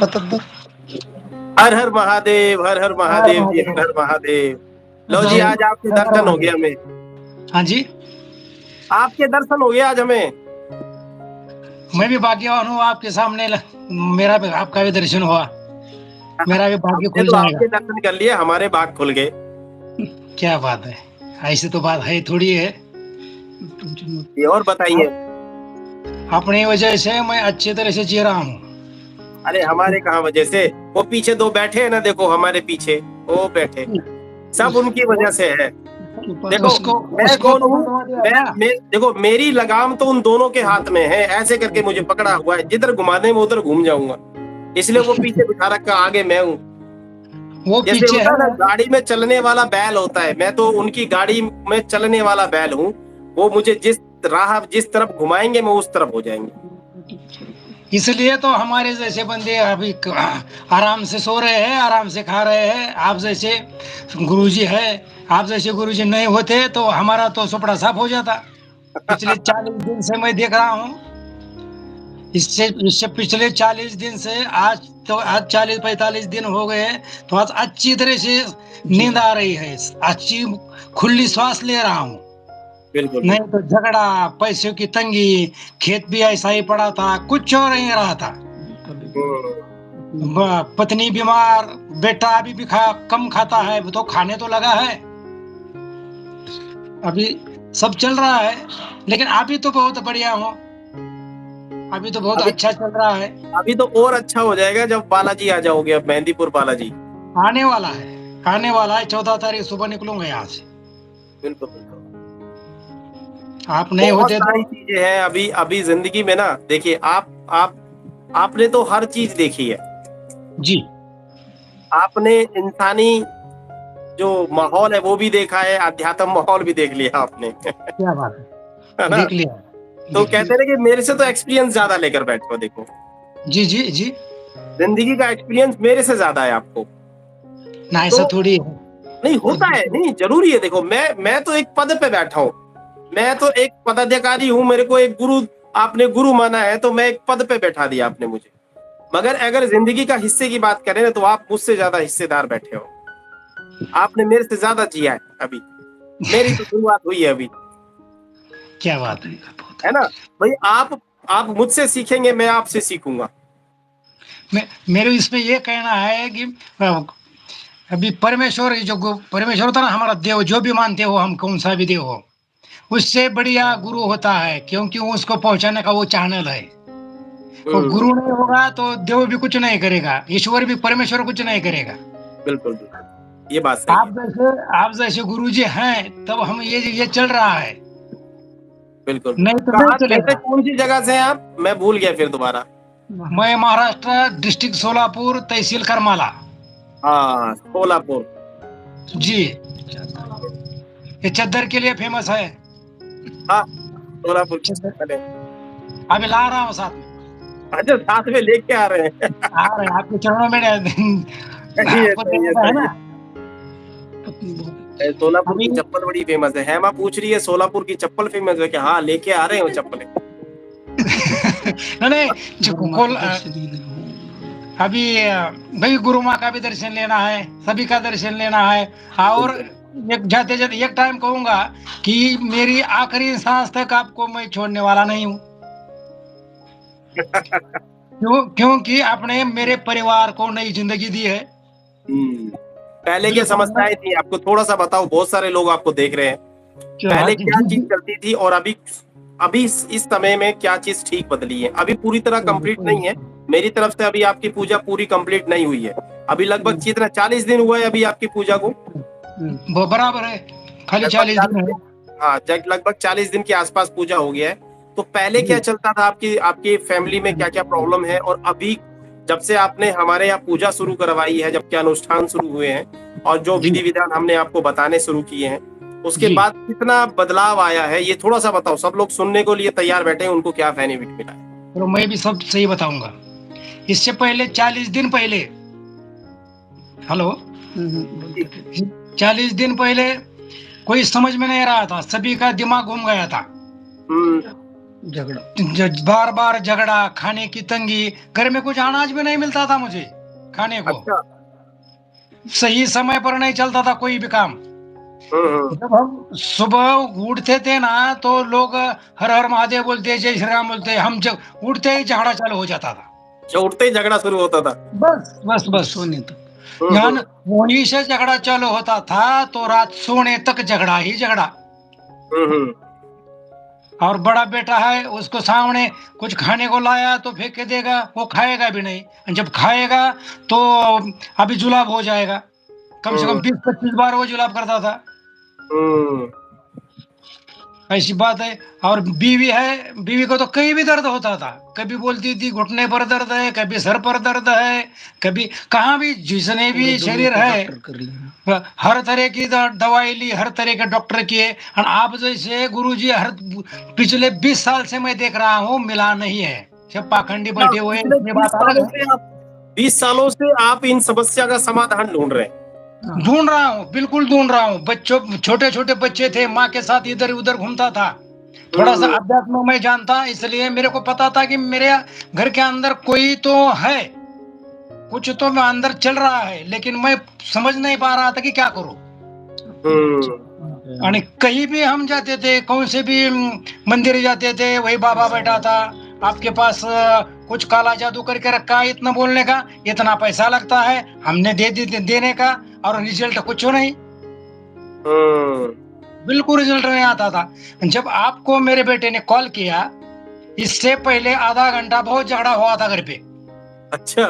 बता। हर हर महादेव, हर हर महादेव जी, हर हर महादेव। लो जी, आज आपके दर्शन हो गए हमें। हाँ जी, आपके दर्शन हो गए आज हमें। मैं भी भाग्यवान हूँ, आपके सामने मेरा भी, आपका भी दर्शन हुआ, मेरा भी भाग्य हमने खुल तो जाएगा। आपके दर्शन कर लिए, हमारे भाग खुल गए। क्या बात है, ऐसी तो बात है थोड़ी है। ये और बताइए। अपनी वजह से मैं अच्छी तरह से जी रहा हूँ। अरे हमारे कहाँ वजह से, वो पीछे दो बैठे हैं ना, देखो हमारे पीछे वो बैठे, सब उनकी वजह से है। देखो उसको मैं उसको कौन तो हूँ, बनवा दिया था। देखो मेरी लगाम तो उन दोनों के हाथ में है, ऐसे करके मुझे पकड़ा हुआ है, जिधर घुमा दे मैं उधर घूम जाऊंगा, इसलिए वो पीछे बिठा रखा, आगे मैं हूँ। वो जैसे पीछे होता है ना, है। गाड़ी में चलने वाला बैल होता है, मैं तो उनकी गाड़ी में चलने वाला बैल हूँ। वो मुझे जिस राह, जिस तरफ घुमाएंगे मैं उस तरफ हो जाएंगे। इसलिए तो हमारे जैसे बंदे अभी आराम से सो रहे हैं, आराम से खा रहे हैं। आप जैसे गुरुजी है, आप जैसे गुरुजी नहीं होते तो हमारा तो सुपड़ा साफ हो जाता। पिछले 40 दिन से मैं देख रहा हूँ, इससे इससे पिछले 40 दिन से आज, तो आज 40-45 दिन हो गए, तो आज अच्छी तरह से नींद आ रही है, अच्छी खुली सांस ले रहा हूँ। बिल्कुल नहीं तो झगड़ा, पैसों की तंगी, खेत भी ऐसा ही पड़ा था, कुछ और नहीं रहा था। पत्नी बीमार, बेटा अभी भी कम खाता है, वो तो खाने तो लगा है। अभी सब चल रहा है, लेकिन अभी तो बहुत बढ़िया हूँ, अभी तो बहुत अच्छा चल रहा है। अभी तो और अच्छा हो जाएगा जब बालाजी आ जाओगे, अब मेहंदीपुर बालाजी आने वाला है, आने वाला है। 14 तारीख सुबह निकलूंगा यहाँ से। बिल्कुल बिल्कुल। आप नहीं बहुत होते तो। सारी चीजें हैं अभी अभी जिंदगी में ना। देखिए आपने तो हर चीज देखी है। जी, आपने इंसानी जो माहौल है वो भी देखा है, अध्यात्म माहौल भी देख लिया आपने। क्या बात है है, ना। देख लिया, तो देख कहते लिया। हैं कि मेरे से तो एक्सपीरियंस ज्यादा लेकर बैठो, देखो जी जी जी। जिंदगी का एक्सपीरियंस मेरे से ज्यादा है आपको। ना तो ऐसा थोड़ी है। नहीं होता है, नहीं जरूरी है। देखो मैं तो एक पद पे बैठा हूँ, मैं तो एक पदाधिकारी हूँ, मेरे को एक गुरु, आपने गुरु माना है तो मैं एक पद पे बैठा दिया आपने मुझे। मगर अगर जिंदगी का हिस्से की बात करें ना, तो आप मुझसे ज्यादा हिस्सेदार बैठे हो। आपने मेरे से ज्यादा जिया है अभी, मेरी तो शुरुआत हुई है अभी। क्या बात है ना भाई, आप मुझसे सीखेंगे, मैं आपसे सीखूंगा। है। मेरे इसमें ये कहना है कि अभी परमेश्वर, परमेश्वर होता ना हमारा देव, जो भी मानते हो हम, कौन सा भी देव हो, उससे बढ़िया गुरु होता है, क्योंकि उसको पहुंचाने का वो चैनल है। और गुरु नहीं होगा तो देव भी कुछ नहीं करेगा, ईश्वर भी, परमेश्वर कुछ नहीं करेगा। बिल्कुल बिल्कुल, ये बात सही है। आप जैसे गुरु जी हैं, तब हम ये चल रहा है, बिल्कुल नहीं बिल्कुल। तो नहीं कहाँ कैसे, चलेगा। कौन सी जगह से हैं आप, मैं भूल गया फिर दोबारा। मैं महाराष्ट्र, डिस्ट्रिक्ट सोलापुर, तहसील करमाला। हाँ, सोलापुर। जी, ये चद्दर के लिए फेमस है। हाँ, सोलापुर की चद्दर चप्पल है। अभी ला रहा हूँ साथ में, अच्छा, साथ में लेके आ रहे हैं। आ रहे हैं आपके चरणों में। सही है पता सही है है सही ना। है। सोलापुर की अभी चप्पल बड़ी फेमस है। हेमा पूछ रही है सोलापुर की चप्पल फेमस है क्या? हाँ, लेके आ रहे हैं वो चप्पलें। नहीं, खोल अभी भाई, गुरु माँ का भी दर्शन लेना है, सभी का दर्शन लेना है। और एक जाते जाते एक टाइम कहूंगा कि मेरी आखिरी सांस तक आपको मैं छोड़ने वाला नहीं हूँ। क्योंकि आपने मेरे परिवार को नई जिंदगी दी है। पहले क्या बिल्कुल समस्याएं थी, आपको थोड़ा सा बताओ, बहुत सारे लोग आपको देख रहे हैं। पहले क्या चीज चलती थी और अभी अभी इस समय में क्या चीज ठीक बदली है? अभी पूरी तरह कंप्लीट नहीं है मेरी तरफ से, अभी आपकी पूजा पूरी कंप्लीट नहीं हुई है। अभी लगभग कितना 40 दिन हुआ है अभी आपकी पूजा को? वो बराबर है, खाली लगभग 40 दिन है। हाँ, लगभग 40 दिन के आसपास पूजा हो गया है। तो पहले क्या चलता था, आपकी आपकी फैमिली में क्या क्या प्रॉब्लम है, और अभी जब से आपने हमारे यहाँ पूजा शुरू करवाई है, जब के अनुष्ठान शुरू हुए हैं और जो विधि विधान हमने आपको बताने शुरू किए हैं, उसके बाद कितना बदलाव आया है, ये थोड़ा सा बताओ। सब लोग सुनने को लिए तैयार बैठे हैं, उनको क्या बेनिफिट मिला है? तो मैं भी सब सही बताऊंगा। इससे पहले 40 दिन पहले, हेलो, 40 दिन पहले कोई समझ में नहीं रहा था, सभी का दिमाग घूम गया था। झगड़ा, बार बार झगड़ा, खाने की तंगी, घर में कुछ अनाज भी नहीं मिलता था मुझे खाने को, अच्छा। सही समय पर नहीं चलता था कोई भी काम। हम्म। जब हम सुबह उठते थे ना, तो लोग हर हर महादेव बोलते, जय श्री राम बोलते, हम जब उठते ही झगड़ा चालू हो जाता था। अच्छा, उठते ही झगड़ा शुरू होता था। बस बस बस सोने तक, हम्म। यान वहीं से झगड़ा चालू होता था, तो रात सोने तक झगड़ा ही झगड़ा। हम्म। और बड़ा बेटा है, उसको सामने कुछ खाने को लाया तो फेंक के देगा, वो खाएगा भी नहीं, और जब खाएगा तो अभी जुलाब हो जाएगा। कम से कम हम्म। 20-25 बार वो जुलाब करता था। हम्म। ऐसी बात है। और बीवी है, बीवी को तो कहीं भी दर्द होता था, कभी बोलती थी घुटने पर दर्द है, कभी सर पर दर्द है, कभी कहाँ भी, जिसने भी शरीर है हर तरह की दवाई ली, हर तरह के डॉक्टर किए। और आप जैसे गुरुजी हर पिछले 20 साल से मैं देख रहा हूँ, मिला नहीं है, सब पाखंडी क्या बैठे हुए हैं, पिछले ये 20 बात अलग सालों है। से आप 20 सालों से आप इन समस्या का समाधान ढूंढ रहे हैं? ढूंढ रहा हूँ, बिल्कुल ढूंढ रहा हूँ। बच्चों, छोटे छोटे बच्चे थे, माँ के साथ इधर उधर घूमता था, थोड़ा सा हम्म। अध्यात्म में जानता, इसलिए मेरे को पता था कि मेरे घर के अंदर कोई तो है, कुछ तो मैं अंदर चल रहा है, लेकिन मैं समझ नहीं पा रहा था कि क्या करूं। हम्म। और कहीं भी हम जाते थे, कौन से भी मंदिर जाते थे, वही बाबा बैठा था, आपके पास कुछ काला जादू करके रखा है, इतना बोलने का, इतना पैसा लगता है, हमने देने का, और रिजल्ट कुछ नहीं, हम्म। बिल्कुल रिजल्ट नहीं आता था। जब आपको मेरे बेटे ने कॉल किया, इससे पहले आधा घंटा बहुत झगड़ा हुआ था घर पे। अच्छा।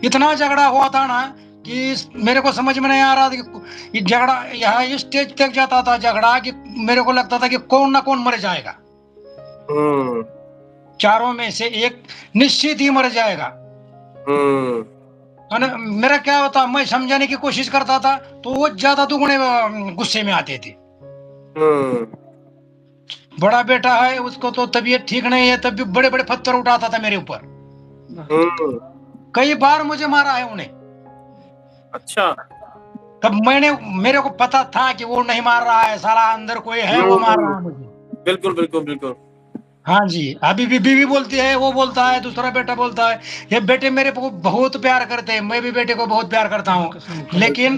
इतना झगड़ा हुआ था ना कि मेरे को समझ में नहीं आ रहा था कि ये झगड़ा यहाँ इस स्टेज तक जाता था झगड़ा, कि मेरे को लगता था कि कौन ना कौन मर जाएगा, हम्म। चारों में से एक निश्चित ही मर जाएगा। हम्म। और मेरा क्या होता, मैं समझाने की कोशिश करता था, तो वो ज्यादा दुगने गुस्से में आते थे। हम्म। बड़ा बेटा है, उसको तो तबीयत ठीक नहीं है, तब भी बड़े बड़े पत्थर उठाता था मेरे ऊपर, हम्म। कई बार मुझे मारा है उन्हें। अच्छा। तब मेरे को पता था कि वो नहीं मार रहा है, साला अंदर कोई है, वो मार हम्म। रहा है मुझे। बिल्कुल बिल्कुल बिल्कुल। हाँ जी, अभी भी बीवी बोलती है, वो बोलता है, दूसरा बेटा बोलता है, ये बेटे मेरे को बहुत प्यार करते हैं, मैं भी बेटे को बहुत प्यार करता हूँ, लेकिन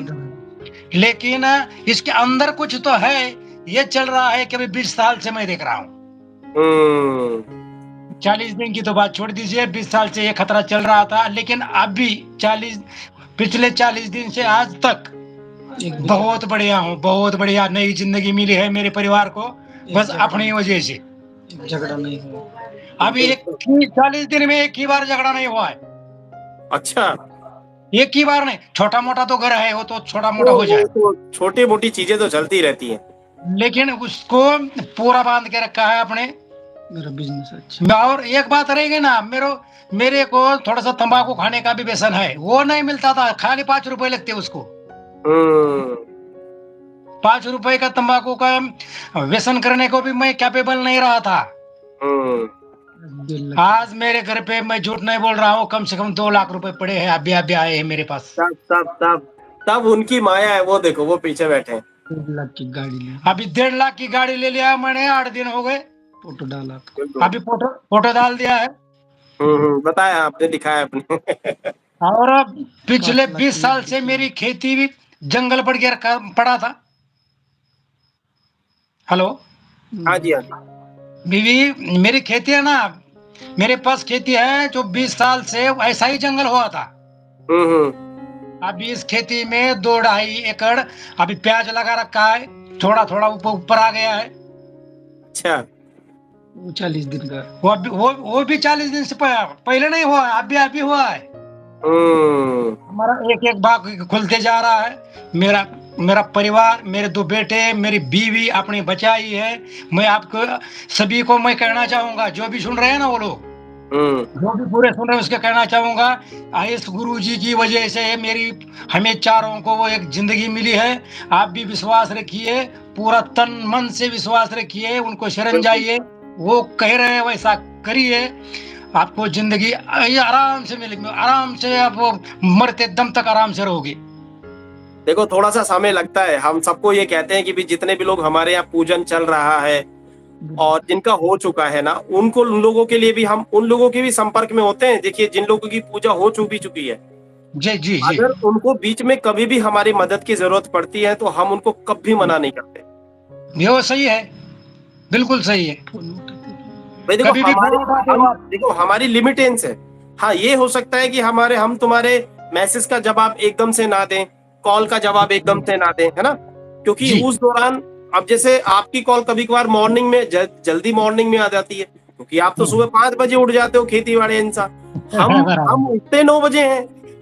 लेकिन इसके अंदर कुछ तो है, ये चल रहा है कि अभी 20 साल से मैं देख रहा हूँ। हम्म। 40 दिन की तो बात छोड़ दीजिए, 20 साल से ये खतरा चल रहा था, लेकिन अभी 40 पिछले 40 दिन से आज तक बहुत बढ़िया हूँ, बहुत बढ़िया नई जिंदगी मिली है मेरे परिवार को, बस अपनी वजह से। झगड़ा नहीं हुआ अभी, एक 40 दिन में एक ही बार झगड़ा नहीं हुआ है, अच्छा। एक ही बार नहीं, छोटा मोटा तो घर है, वो तो छोटा मोटा हो वो जाए, तो छोटी मोटी चीजें तो चलती रहती हैं। लेकिन उसको पूरा बांध के रखा है अपने। मेरा बिजनेस अच्छा, और एक बात रहेगी ना, मेरे को थोड़ा सा तंबाकू खाने का भी व्यसन है, वो नहीं मिलता था, खाली 5 रुपए लगते उसको, हम्म। 5 रुपए का तंबाकू का व्यसन करने को भी मैं कैपेबल नहीं रहा था। हम्म। आज मेरे घर पे, मैं झूठ नहीं बोल रहा हूँ, कम से कम 2 लाख रुपए पड़े हैं, अभी अभी आए हैं मेरे पास। तब उनकी माया है, वो देखो वो पीछे बैठे हैं। 1.5 लाख की गाड़ी ले, अभी 1.5 लाख की गाड़ी ले लिया मैंने, 8 दिन हो गए, फोटो डाला, बिल्कुल। अभी फोटो फोटो डाल दिया है। बताया आपने, दिखाया आपने। और अब पिछले 20 साल से मेरी खेती भी जंगल पड़ गया, पड़ा था। हेलो हाँ जी, हाँ जी। बीवी, मेरी खेती है ना, मेरे पास खेती है जो 20 साल से ऐसा ही जंगल हुआ था। हम्म। अभी इस खेती में 2-2.5 एकड़ अभी प्याज लगा रखा है, थोड़ा थोड़ा ऊपर ऊपर आ गया है। अच्छा। वो 40 दिन का, वो भी 40 दिन से पहले नहीं हुआ है, अभी हुआ है। हम्म। हमारा एक एक बाग खुलते जा रहा है। मेरा मेरा परिवार, मेरे 2 बेटे, मेरी बीवी अपनी बचाई है। मैं आपको सभी को मैं कहना चाहूंगा, जो भी सुन रहे हैं ना वो लोग, हम्म। जो भी पूरे सुन रहे हैं, उसके कहना चाहूंगा, इस गुरु जी की वजह से मेरी, हमें चारों को वो एक जिंदगी मिली है। आप भी विश्वास रखिए, पूरा तन मन से विश्वास रखिए, उनको शरण बिल्कुल। जाइए, वो कह रहे हैं वैसा करिए, आपको जिंदगी ये आराम से मिलेगी, आराम से आप मरते दम तक आराम से रहोगे। देखो थोड़ा सा समय लगता है, हम सबको ये कहते हैं कि भी जितने भी लोग हमारे यहाँ पूजन चल रहा है और जिनका हो चुका है ना, उनको, उन लोगों के लिए भी हम उन लोगों के भी संपर्क में होते हैं। देखिए, जिन लोगों की पूजा हो चुकी है, जी जी जी। अगर उनको बीच में कभी भी हमारी मदद की जरूरत पड़ती है तो हम उनको कभी मना नहीं करते। ये वो सही है, बिल्कुल सही है। भाई देखो, कभी भी फोन उठाते हो हम आप? देखो, हमारी लिमिटेंस है। हाँ, ये हो सकता है कि हम तुम्हारे मैसेज का जवाब एकदम से ना दें, कॉल का जवाब एकदम से ना दें, है ना, क्योंकि जी। उस दौरान, अब जैसे आपकी कॉल कभी कभार मॉर्निंग में, जल्दी मॉर्निंग में आ जाती है, क्योंकि आप तो सुबह 5 बजे उठ जाते हो, खेती बाड़ी इंसान। हम बराबर, उठते 9 बजे हैं।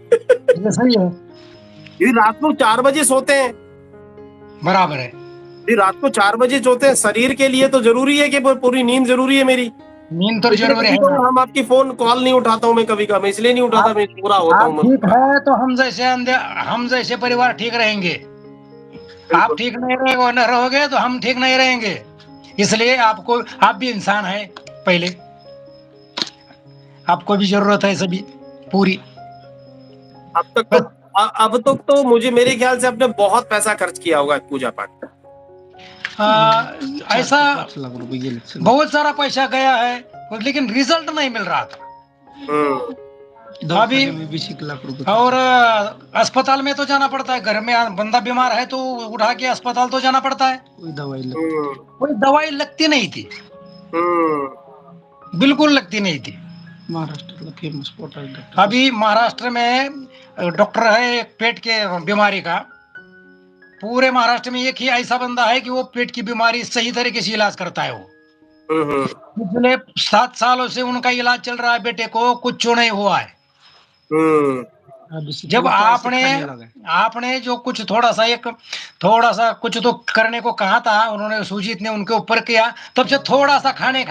ये सही है, फिर रात को 4 बजे सोते हैं। बराबर है। फिर रात को 4 बजे सोते हैं। शरीर के लिए तो जरूरी है कि पूरी नींद जरूरी है मेरी। नींद तो इसलिए जरूरी कभी है ना। हम आपकी फोन कॉल नहीं उठाता हूँ। मैं कभी कभी इसलिए नहीं उठाता, आप मैं पूरा होता आप हूँ, मैं ठीक पूरा। है तो हम जैसे परिवार ठीक रहेंगे। आप बिल्कुल। ठीक नहीं रहोगे, न रहोगे तो हम ठीक नहीं रहेंगे। इसलिए आपको, आप भी इंसान है पहले, आपको भी जरूरत है सभी पूरी। अब तक तो बस अब तक तो मुझे, मेरे ख्याल से आपने बहुत पैसा खर्च किया होगा पूजा पाठ में। आ, ऐसा बहुत सारा पैसा गया है, लेकिन रिजल्ट नहीं मिल रहा था हम्म। अभी। और अस्पताल में तो जाना पड़ता है, घर में बंदा बीमार है तो उठा के अस्पताल तो जाना पड़ता है। हम्म। कोई दवाई लगती नहीं थी, हम्म। बिल्कुल लगती नहीं थी। अभी महाराष्ट्र में डॉक्टर है एक पेट के बीमारी का। पूरे महाराष्ट्र में एक ही ऐसा बंदा है कि वो पेट की बीमारी सही तरीके से इलाज करता है। वो हम्म। पिछले 7 सालों से उनका इलाज चल रहा है, बेटे को कुछ नहीं हुआ है। हम्म। जब आपने आपने जो कुछ थोड़ा सा कुछ तो करने को कहा था, उन्होंने सुजीत ने उनके ऊपर किया, तब से थोड़ा सा खाने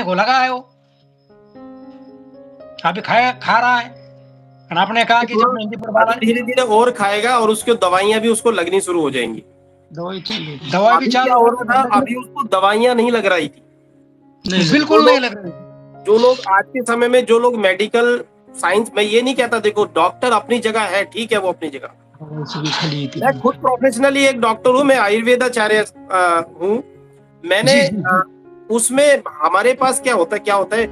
को लगा है वो। अभी खा रहा है। और आपने कहा कि जब मेहंदी पर अभी बाला धीरे धीरे और खाएगा और उसकी दवाइयां भी उसको लगनी शुरू हो जाएंगी। दवाई भी अभी क्या चालू हो हो रहा गई, था, अभी उसको दवाइयां नहीं लग रही थी। जो बिल्कुल नहीं लोग लग रही। जो लोग आज के समय में, जो लोग मेडिकल साइंस, मैं ये नहीं कहता, देखो डॉक्टर अपनी जगह है, ठीक है, वो अपनी जगह। मैं खुद प्रोफेशनली एक डॉक्टर हूँ, मैं आयुर्वेदाचार्य हूँ। मैंने जी जी जी। उसमें हमारे पास क्या होता है,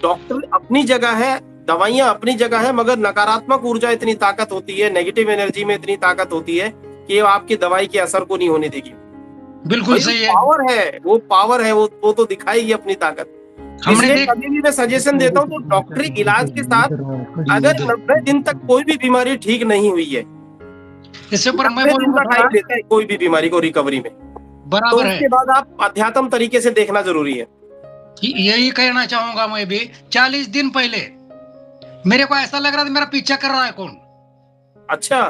डॉक्टर अपनी जगह है, दवाइयां अपनी जगह है, मगर नकारात्मक ऊर्जा इतनी ताकत होती है, नेगेटिव एनर्जी में इतनी ताकत होती है कि वो आपकी दवाई के असर को नहीं होने देगी। बिल्कुल भाई वो सही है। पावर है, वो तो दिखाएगी अपनी ताकत। हमने इसलिए देख कभी भी मैं सजेशन देता हूँ तो डॉक्टरी इलाज के साथ, अगर 90 दिन तक कोई भी बीमारी ठीक नहीं हुई है, इससे ऊपर मैं 90 दिन बोलूंगा का थोड़ा, टाइम लेता है कोई भी बीमारी को रिकवरी में, तो बराबर है। उसके बाद आप अध्यात्म तरीके से देखना जरूरी है। यही कहना चाहूंगा मैं भी। 40 दिन पहले मेरे को ऐसा लग रहा था मेरा पीछा कर रहा है कौन। अच्छा।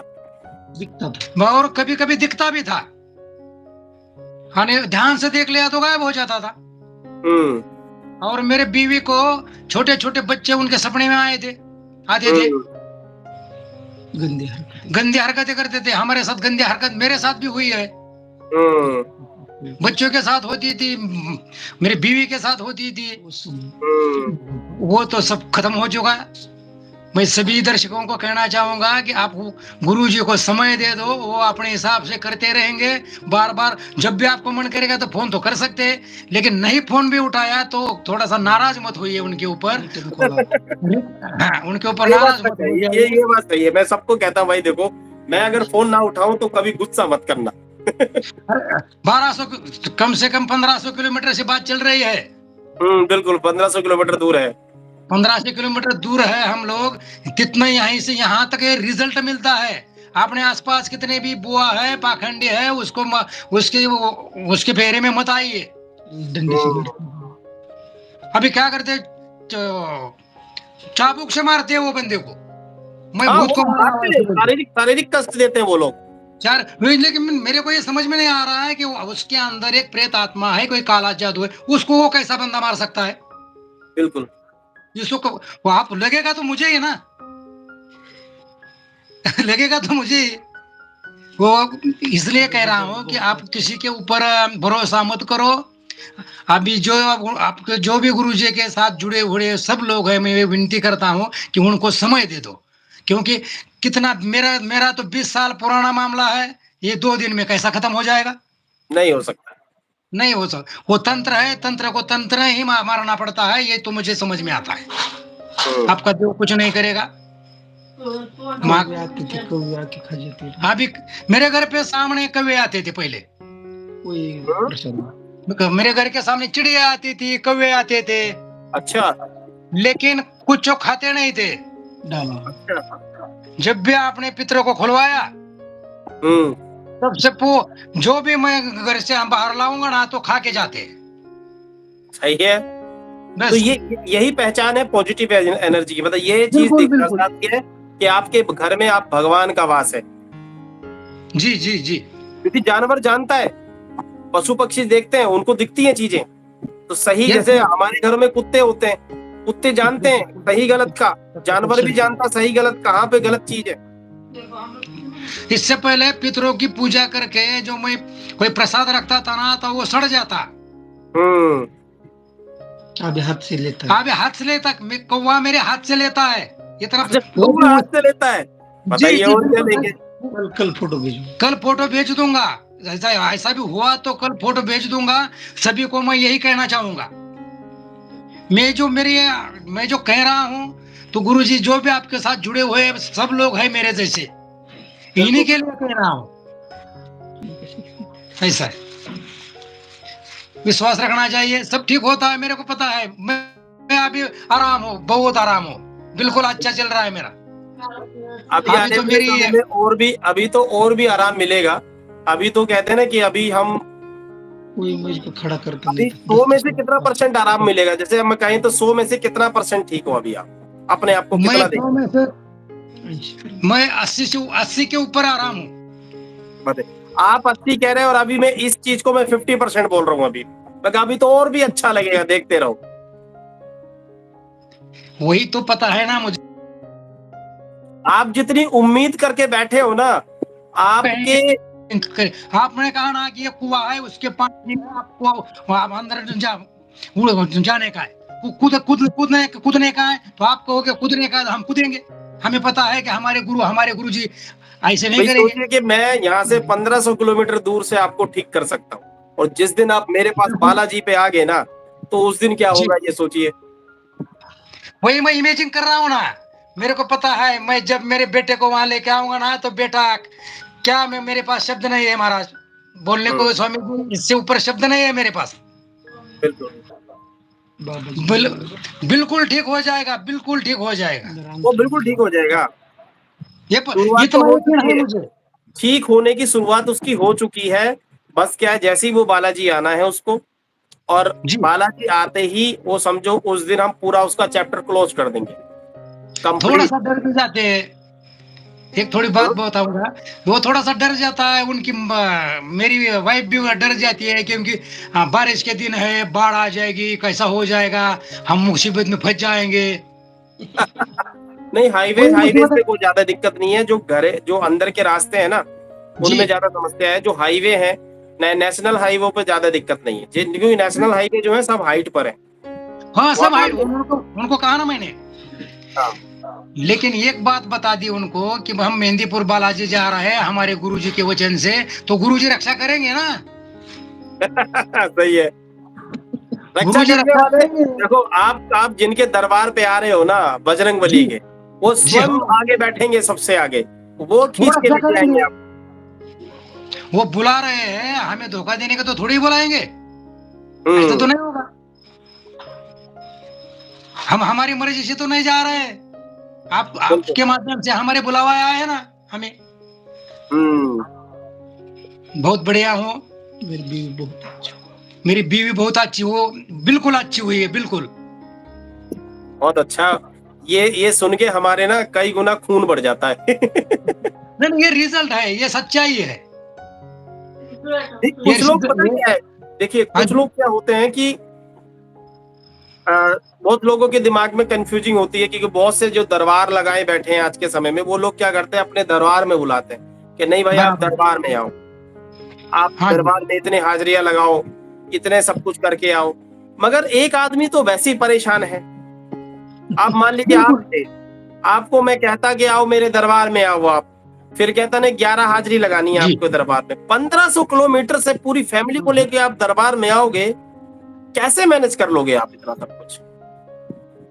और कभी कभी दिखता भी था, हाँ, ध्यान से देख लिया तो गायब हो जाता था। हम्म। और मेरे बीवी को छोटे छोटे बच्चे उनके सपने में आते थे। हम्म। गंदी हरकतें करते थे हमारे साथ। गंदी हरकत मेरे साथ भी हुई है, हम्म। बच्चों के साथ होती थी, मेरी बीवी के साथ होती थी। हम्म। वो तो सब खत्म हो चुका है। मैं सभी दर्शकों को कहना चाहूंगा कि आप गुरु जी को समय दे दो, वो अपने हिसाब से करते रहेंगे। बार बार जब भी आपको मन करेगा तो फोन तो कर सकते हैं, लेकिन नहीं फोन भी उठाया तो थोड़ा सा नाराज मत होइए उनके ऊपर। हाँ, उनके ऊपर ये बात नाराज मत सही है, हो ये जाइए। ये बात सही है। मैं सबको कहता हूँ भाई देखो, मैं अगर फोन ना उठाऊं तो कभी गुस्सा मत करना। 1200, कम से कम 1500 किलोमीटर से बात चल रही है। बिल्कुल 1500 किलोमीटर दूर है। 1500 किलोमीटर दूर है हम लोग। कितना यहीं से यहाँ तक रिजल्ट मिलता है। अपने आसपास कितने भी बुआ है, पाखंडी है, उसके फेरे में मत आइए। हम्म। अभी क्या करते, चाबुक से मारते हैं वो बंदे को। मैं हाँ, भूत वो को मारना मारते हैं, वैसे बोलते शारीरिक शारीरिक कष्ट देते हैं वो लोग। चार। लेकिन मेरे को ये समझ में नहीं आ रहा है कि उसके अंदर एक प्रेत आत्मा है, कोई काला जादू है, उसको वो कैसा बंदा मार सकता है। बिल्कुल। जिसको वो आप लगेगा तो मुझे ही ना। लगेगा तो मुझे ही। वो इसलिए कह रहा हूँ कि आप किसी के ऊपर भरोसा मत करो। अभी जो आपके जो भी गुरु जी के साथ जुड़े हुए सब लोग हैं, मैं विनती करता हूँ कि उनको समय दे दो। क्योंकि कितना मेरा मेरा तो 20 साल पुराना मामला है, ये 2 दिन में कैसा खत्म हो जाएगा। नहीं हो सकता। नहीं हो सक वो तंत्र है, तंत्र को तंत्र ही मारना पड़ता है, ये तो मुझे समझ में आता है। हम्म। आपका देव कुछ नहीं करेगा। माँ कौवे आती थी, कौवे आके खा जाती थी। अभी मेरे घर पे सामने कौवे आते थे पहले, कोई हम्म। प्रसाद मेरे घर के सामने चिड़िया आती थी, कौवे आते थे, अच्छा लेकिन कुछ खाते नहीं थे। डाला। अच्छा। जब भी आपने पितरों को खुलवाया, हम्म। तब से जो भी मैं घर से बाहर लाऊंगा ना तो खा के जाते। सही है। तो बस यही पहचान है पॉजिटिव एनर्जी की, मतलब ये चीज बिल्कुल बिल्कुल। दर्शाती है कि आपके घर में आप भगवान का वास है। जी जी जी। क्योंकि जानवर जानता है, पशु पक्षी देखते हैं, उनको दिखती हैं चीजें। तो सही, ये जैसे हमारे घरों में कुत्ते होते हैं, कुत्ते जानते हैं सही गलत का, जानवर भी जानता सही गलत कहाँ पे गलत चीज है। इससे पहले पितरों की पूजा करके जो मैं कोई प्रसाद रखता था ना तो वो सड़ जाता। हम्म। अभी हाथ से लेता है। अबे हाथ से लेता, कौवा मेरे हाथ से लेता है इतना। अच्छा, कौवा हाथ से लेता है, जी बताइए जी और क्या बिल्कुल। लेंगे। कल फोटो भेजो। कल फोटो भेज दूंगा, ऐसा ऐसा भी हुआ तो कल फोटो भेज दूंगा। सभी को मैं यही कहना चाहूंगा, मैं जो कह रहा हूँ, तो गुरुजी जो भी आपके साथ जुड़े हुए सब लोग हैं मेरे जैसे, इन्हीं के लिए कह रहा हूँ। ऐसा है, विश्वास रखना चाहिए, सब ठीक होता है। मेरे को पता है, मैं अभी आराम हूँ, बहुत आराम हूँ, बिल्कुल अच्छा चल रहा है मेरा। अभी अभी आने तो वाले मेरी समय में और भी, अभी तो और भी आराम मिलेगा। अभी तो कहते हैं ना कि अभी हम, कोई मुझको खड़ा करके अभी लेता 100 में से कितना परसेंट आराम मिलेगा, जैसे हम कहें तो 100 में से कितना परसेंट ठीक हो अभी आप अपने आप को मैं कितना 100 में से मैं 80 के ऊपर आराम हूँ। देख, आप 80 कह रहे हैं और अभी मैं इस चीज को मैं 50% बोल रहा हूँ। अभी लगा, अभी तो और भी अच्छा लगेगा, देखते रहो। वही तो पता है ना मुझे। आप जितनी उम्मीद करके बैठे हो ना, आपके आपने कहा ना कि ये कुआं है, उसके पानी में आपको वहाँ अंदर जाने का है, कूदने का है, तो आप कहोगे कूदने का है, तो हम कूदेंगे। हमें पता है कि हमारे गुरु जी ऐसे नहीं भाई करेंगे। सोचिए कि मैं यहाँ से 1500 किलोमीटर दूर से आपको ठीक कर सकता हूँ, और जिस दिन आप मेरे पास बालाजी पे आ गए ना, तो उस दिन क्या जी, होगा ये सोचिए। वही मैं इमेजिन कर रहा हूँ ना। मेरे को पता है, मैं जब मेरे बेटे को वहां लेके आऊंगा ना, तो बेटा क्या, मेरे पास शब्द नहीं है महाराज बोलने को, स्वामी जी इससे ऊपर शब्द नहीं है मेरे पास। बिल्कुल, बाबा जी बिल, बिल्कुल ठीक हो जाएगा, बिल्कुल ठीक हो जाएगा। वो बिल्कुल ठीक हो जाएगा। ये शुरुआत तो इतना हो यकीन चुकी है है, मुझे। ठीक होने की शुरुआत उसकी हो चुकी है। बस क्या है, जैसे ही वो बालाजी आना है उसको, और जी, बालाजी आते ही वो समझो उस दिन हम पूरा उसका चैप्टर क्लोज कर देंगे, थोड़ा कंप्लीट। सा डर भी जाते हैं। एक थोड़ी बात बताऊंगा, वो थोड़ा सा डर जाता है उनकी मेरी वाइफ भी डर जाती है, क्योंकि बारिश के दिन है, बाढ़ आ जाएगी, कैसा हो जाएगा, हम मुसीबत में फंस जाएंगे। नहीं, हाईवे कोई हाईवे मुसीबत पे कोई ज्यादा दिक्कत नहीं है। जो घर है, जो अंदर के रास्ते हैं ना, जी, उनमें ज्यादा समस्या है। जो हाईवे है, नेशनल हाईवे पे ज्यादा दिक्कत नहीं है, क्योंकि नेशनल हाईवे जो है सब हाइट पर है। हाँ सब वहाँ हाइट, उनको कहा ना मैंने। हाँ। लेकिन एक बात बता दी उनको कि हम मेहंदीपुर बालाजी जा रहे हैं हमारे गुरुजी के वचन से, तो गुरुजी रक्षा करेंगे ना। सही है, रक्षा गुरुजी करने रक्षा वाले। करेंगे। देखो, आप जिनके दरबार पे आ रहे हो ना, बजरंग जी बली के, वो जी स्वयं हाँ, आगे बैठेंगे, सबसे आगे वो वो खींच के रक्षा लेके करेंगे। आएंगे आप। वो बुला रहे हैं, हमें धोखा देने का तो थोड़ी बुलाएंगे, ऐसा तो हम्म। नहीं होगा। हम हमारी मर्जी से तो नहीं जा रहे हैं, बिल्कुल। आपके माध्यम से हमारे बुलावा आया है ना हमें। हम्म। बहुत बढ़िया हो, मेरी बीवी बहुत अच्छी। मेरी बीवी बहुत अच्छी हो, बिल्कुल अच्छी हुई है, बिल्कुल। बहुत अच्छा। ये सुन के हमारे ना कई गुना खून बढ़ जाता है। नहीं, ये रिजल्ट है, ये सच्चाई है। ये कुछ लोग पता ये क्या है, देखिए हाँ कुछ लोग क्या होते हैं कि बहुत लोगों के दिमाग में कंफ्यूजिंग होती है, क्योंकि बहुत से जो दरबार लगाए बैठे हैं आज के समय में, वो लोग क्या करते हैं, अपने दरबार में बुलाते हैं कि नहीं भाई आप बराबर। दरबार में आओ, आप हाँ जी, दरबार में इतने हाजिरियां लगाओ, इतने सब कुछ करके आओ। मगर एक आदमी तो वैसे ही परेशान है। आप मान लीजिए आप बिल्कुल। थे, आपको मैं कहता कि आओ मेरे दरबार में आओ आप, फिर कहता ना 11 हाजिरी लगानी है जी आपको दरबार में। 1500 किलोमीटर से पूरी फैमिली को लेके आप दरबार में आओगे, कैसे मैनेज कर लोगे आप इतना सब कुछ?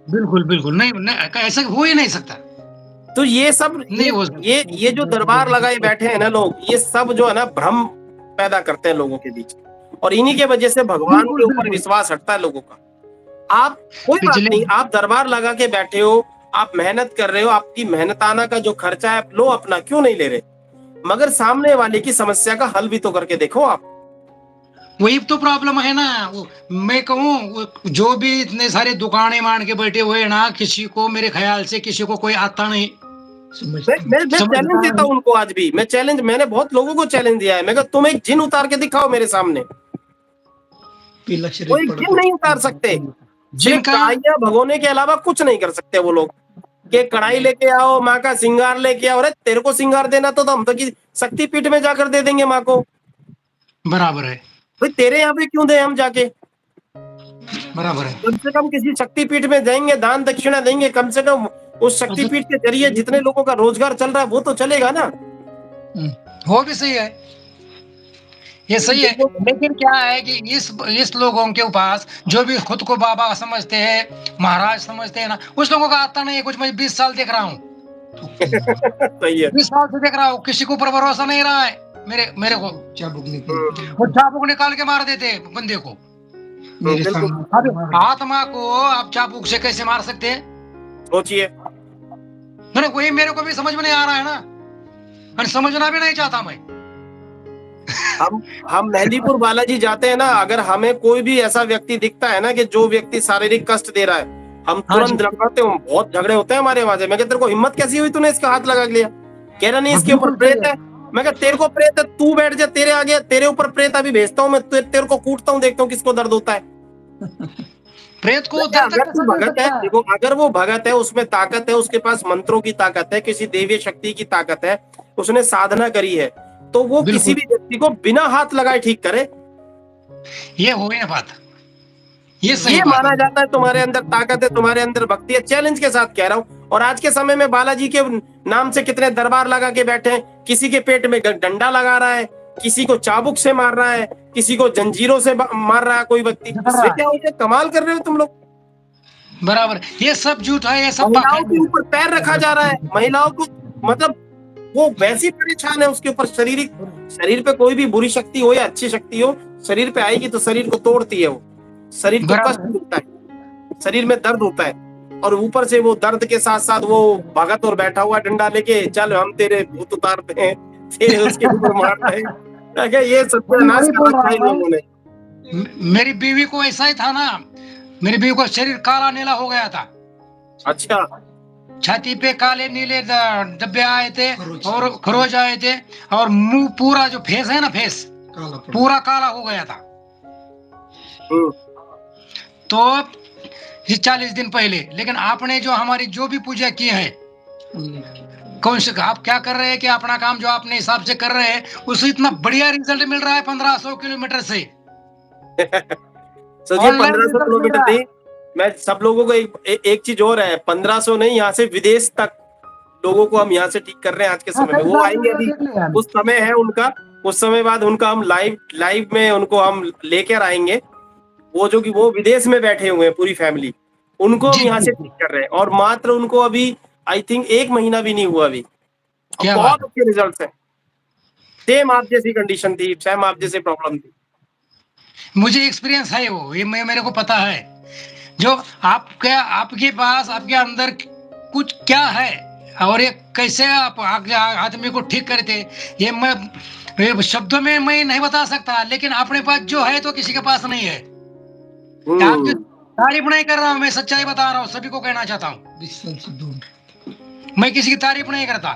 बिल्कुल बिल्कुल, नहीं, नहीं ऐसा हो ही नहीं सकता, तो ये सब नहीं हो सकता। ये जो दरबार लगाए बैठे हैं ना लोग, ये सब जो है ना भ्रम पैदा करते हैं लोगों के बीच, और इन्हीं के वजह से भगवान बिल्कुल के ऊपर बिल्कुल, विश्वास हटता है लोगों का। आप कोई बात पिछले नहीं, आप दरबार लगा के बैठे हो, आप मेहनत कर रहे हो, आपकी मेहनताना का जो खर्चा है लो अपना, क्यों नहीं ले रहे? मगर सामने वाले की समस्या का हल भी तो करके देखो आप। वही तो प्रॉब्लम है ना। मैं कहूँ जो भी इतने सारे दुकानें मान के बैठे हुए हैं ना, किसी को मेरे ख्याल से किसी को कोई आता नहीं, मैं चैलेंज समझता देता हूँ नहीं। उनको आज भी, मैंने बहुत लोगों को चैलेंज दिया है। मैं कहा तुम एक जिन उतार के दिखाओ मेरे सामने, पीला शरीर कोई पड़ा जिन नहीं उतार सकते। सिर्फ जिनका कढ़ाइयां भगोने के अलावा कुछ नहीं कर सकते वो लोग, कि कढ़ाई लेके आओ, माँ का श्रृंगार लेके आओ। अरे तेरे को श्रृंगार देना तो हम तो की शक्तिपीठ में जाकर दे देंगे माँ को, बराबर है, भाई तेरे यहाँ पे क्यों दे हम जाके? बराबर है। कम से कम किसी शक्तिपीठ में देंगे, दान दक्षिणा देंगे, कम से कम उस शक्तिपीठ के जरिए जितने लोगों का रोजगार चल रहा है वो तो चलेगा ना। वो भी सही है, ये सही है, लेकिन क्या है कि इस लोगों के पास जो भी खुद को बाबा समझते हैं, महाराज समझते हैं ना, उस लोगों का आता नहीं है कुछ। मैं 20 साल देख रहा हूँ, सही है, 20 साल से देख रहा हूँ, किसी के ऊपर भरोसा नहीं रहा है। मेरे को चाबुक निकल वो चाबुक निकाल के मार देते हैं बंदे को। मेरे बिल्कुल। सामने। आत्मा को आप चाबुक से कैसे मार सकते हैं? सोचिए, मैंने वही, मेरे को भी समझ में नहीं आ रहा है ना, और समझना भी नहीं चाहता मैं। हम मेहंदीपुर बालाजी जाते हैं ना, अगर हमें कोई भी ऐसा व्यक्ति दिखता है ना कि जो व्यक्ति शारीरिक कष्ट दे रहा है, हम हाँ तुरंत जी। लड़ाते हैं। बहुत झगड़े होते हैं हमारे वहां से। मैं कहता तेरे को हिम्मत कैसी हुई, तूने इसका हाथ लगा लिया? कह रहा नहीं हाँ, इसके ऊपर बिल्कुल सही प्रेत है। मैं कहा तेरे को प्रेत है, तू बैठ जा, तेरे आगे तेरे ऊपर प्रेत अभी भेजता हूँ मैं, तेरे को कूटता हूँ, देखता हूँ किसको दर्द होता है। प्रेत को अगर दर्द तू भगत है, देखो अगर वो भगत है, उसमें ताकत है, उसके पास मंत्रों की ताकत है, किसी देवी शक्ति की ताकत है, उसने साधना करी है, तो वो किसी भी व्यक्ति को बिना हाथ लगाए ठीक करे। ये हो गई ना बात, ये सही ये बात माना है। जाता है तुम्हारे अंदर ताकत है, तुम्हारे अंदर भक्ति है। चैलेंज के साथ कह रहा हूँ। और आज के समय में बालाजी के नाम से कितने दरबार लगा के बैठे हैं। किसी के पेट में डंडा लगा रहा है, किसी को चाबुक से मार रहा है, किसी को जंजीरों से मार रहा है कोई व्यक्ति। इससे क्या होता है? कमाल कर रहे हो तुम लोग। बराबर, ये सब झूठ है, ये सब महिलाओं पाखंड के है। ऊपर पैर रखा जा रहा है, महिलाओं को, मतलब वो वैसी परेशान है उसके ऊपर। शरीर पे कोई भी बुरी शक्ति हो या अच्छी शक्ति हो, शरीर पे आएगी तो शरीर को तोड़ती है। वो शरीर को बराबर कष्ट होता है, शरीर में दर्द होता है, और ऊपर से वो दर्द के साथ साथ वो भगत और बैठा हुआ डंडा लेके, चल हम तेरे भूत उतारते हैं, तेरे उसके ऊपर मार रहे हैं। ये सत्यानाश कर रखा है इन लोगों ने। मेरी बीवी को ऐसा ही था ना, मेरी बीवी को शरीर काला नीला हो गया था। अच्छा, छाती पे काले नीले धब्बे आए थे और खरोच आए थे, और मुंह पूरा जो फेस है ना, फेस काला पड़ा। पूरा काला हो गया था। तो ये 40 दिन पहले, लेकिन आपने जो हमारी जो भी पूजा की है, कौन से आप क्या कर रहे हैं कि अपना काम जो आपने हिसाब से कर रहे हैं, उससे इतना बढ़िया रिजल्ट मिल रहा है 1500 किलोमीटर से। सोचिए Online 1500 result किलोमीटर मिल रहा है। नहीं, मैं सब लोगों को एक चीज और है, 1500 नहीं, यहाँ से विदेश तक लोगों को हम यहाँ से ठीक कर रहे हैं आज के समय में। वो आएंगे अभी, उस समय है उनका, उस समय बाद उनका हम लाइव में उनको हम लेकर आएंगे। वो जो कि वो विदेश में बैठे हुए हैं पूरी फैमिली, उनको हम जी, यहाँ से जी। ठीक कर रहे हैं। और मात्र उनको अभी आई थिंक 1 महीना भी नहीं हुआ अभी, क्या बहुत बात अच्छे रिजल्ट है। सेम आप जैसी कंडीशन थी, सेम आप जैसे प्रॉब्लम थी। मुझे एक्सपीरियंस है वो, ये मेरे को पता है। जो आपके पास, आपके अंदर कुछ क्या है और ये कैसे आप आदमी को ठीक करते, ये शब्दों में मैं नहीं बता सकता, लेकिन अपने पास जो है तो किसी के पास नहीं है। आपकी तारीफ नहीं कर रहा हूँ, मैं सच्चाई बता रहा हूँ, सभी को कहना चाहता हूँ। 20 साल से दूर। मैं किसी की तारीफ नहीं करता,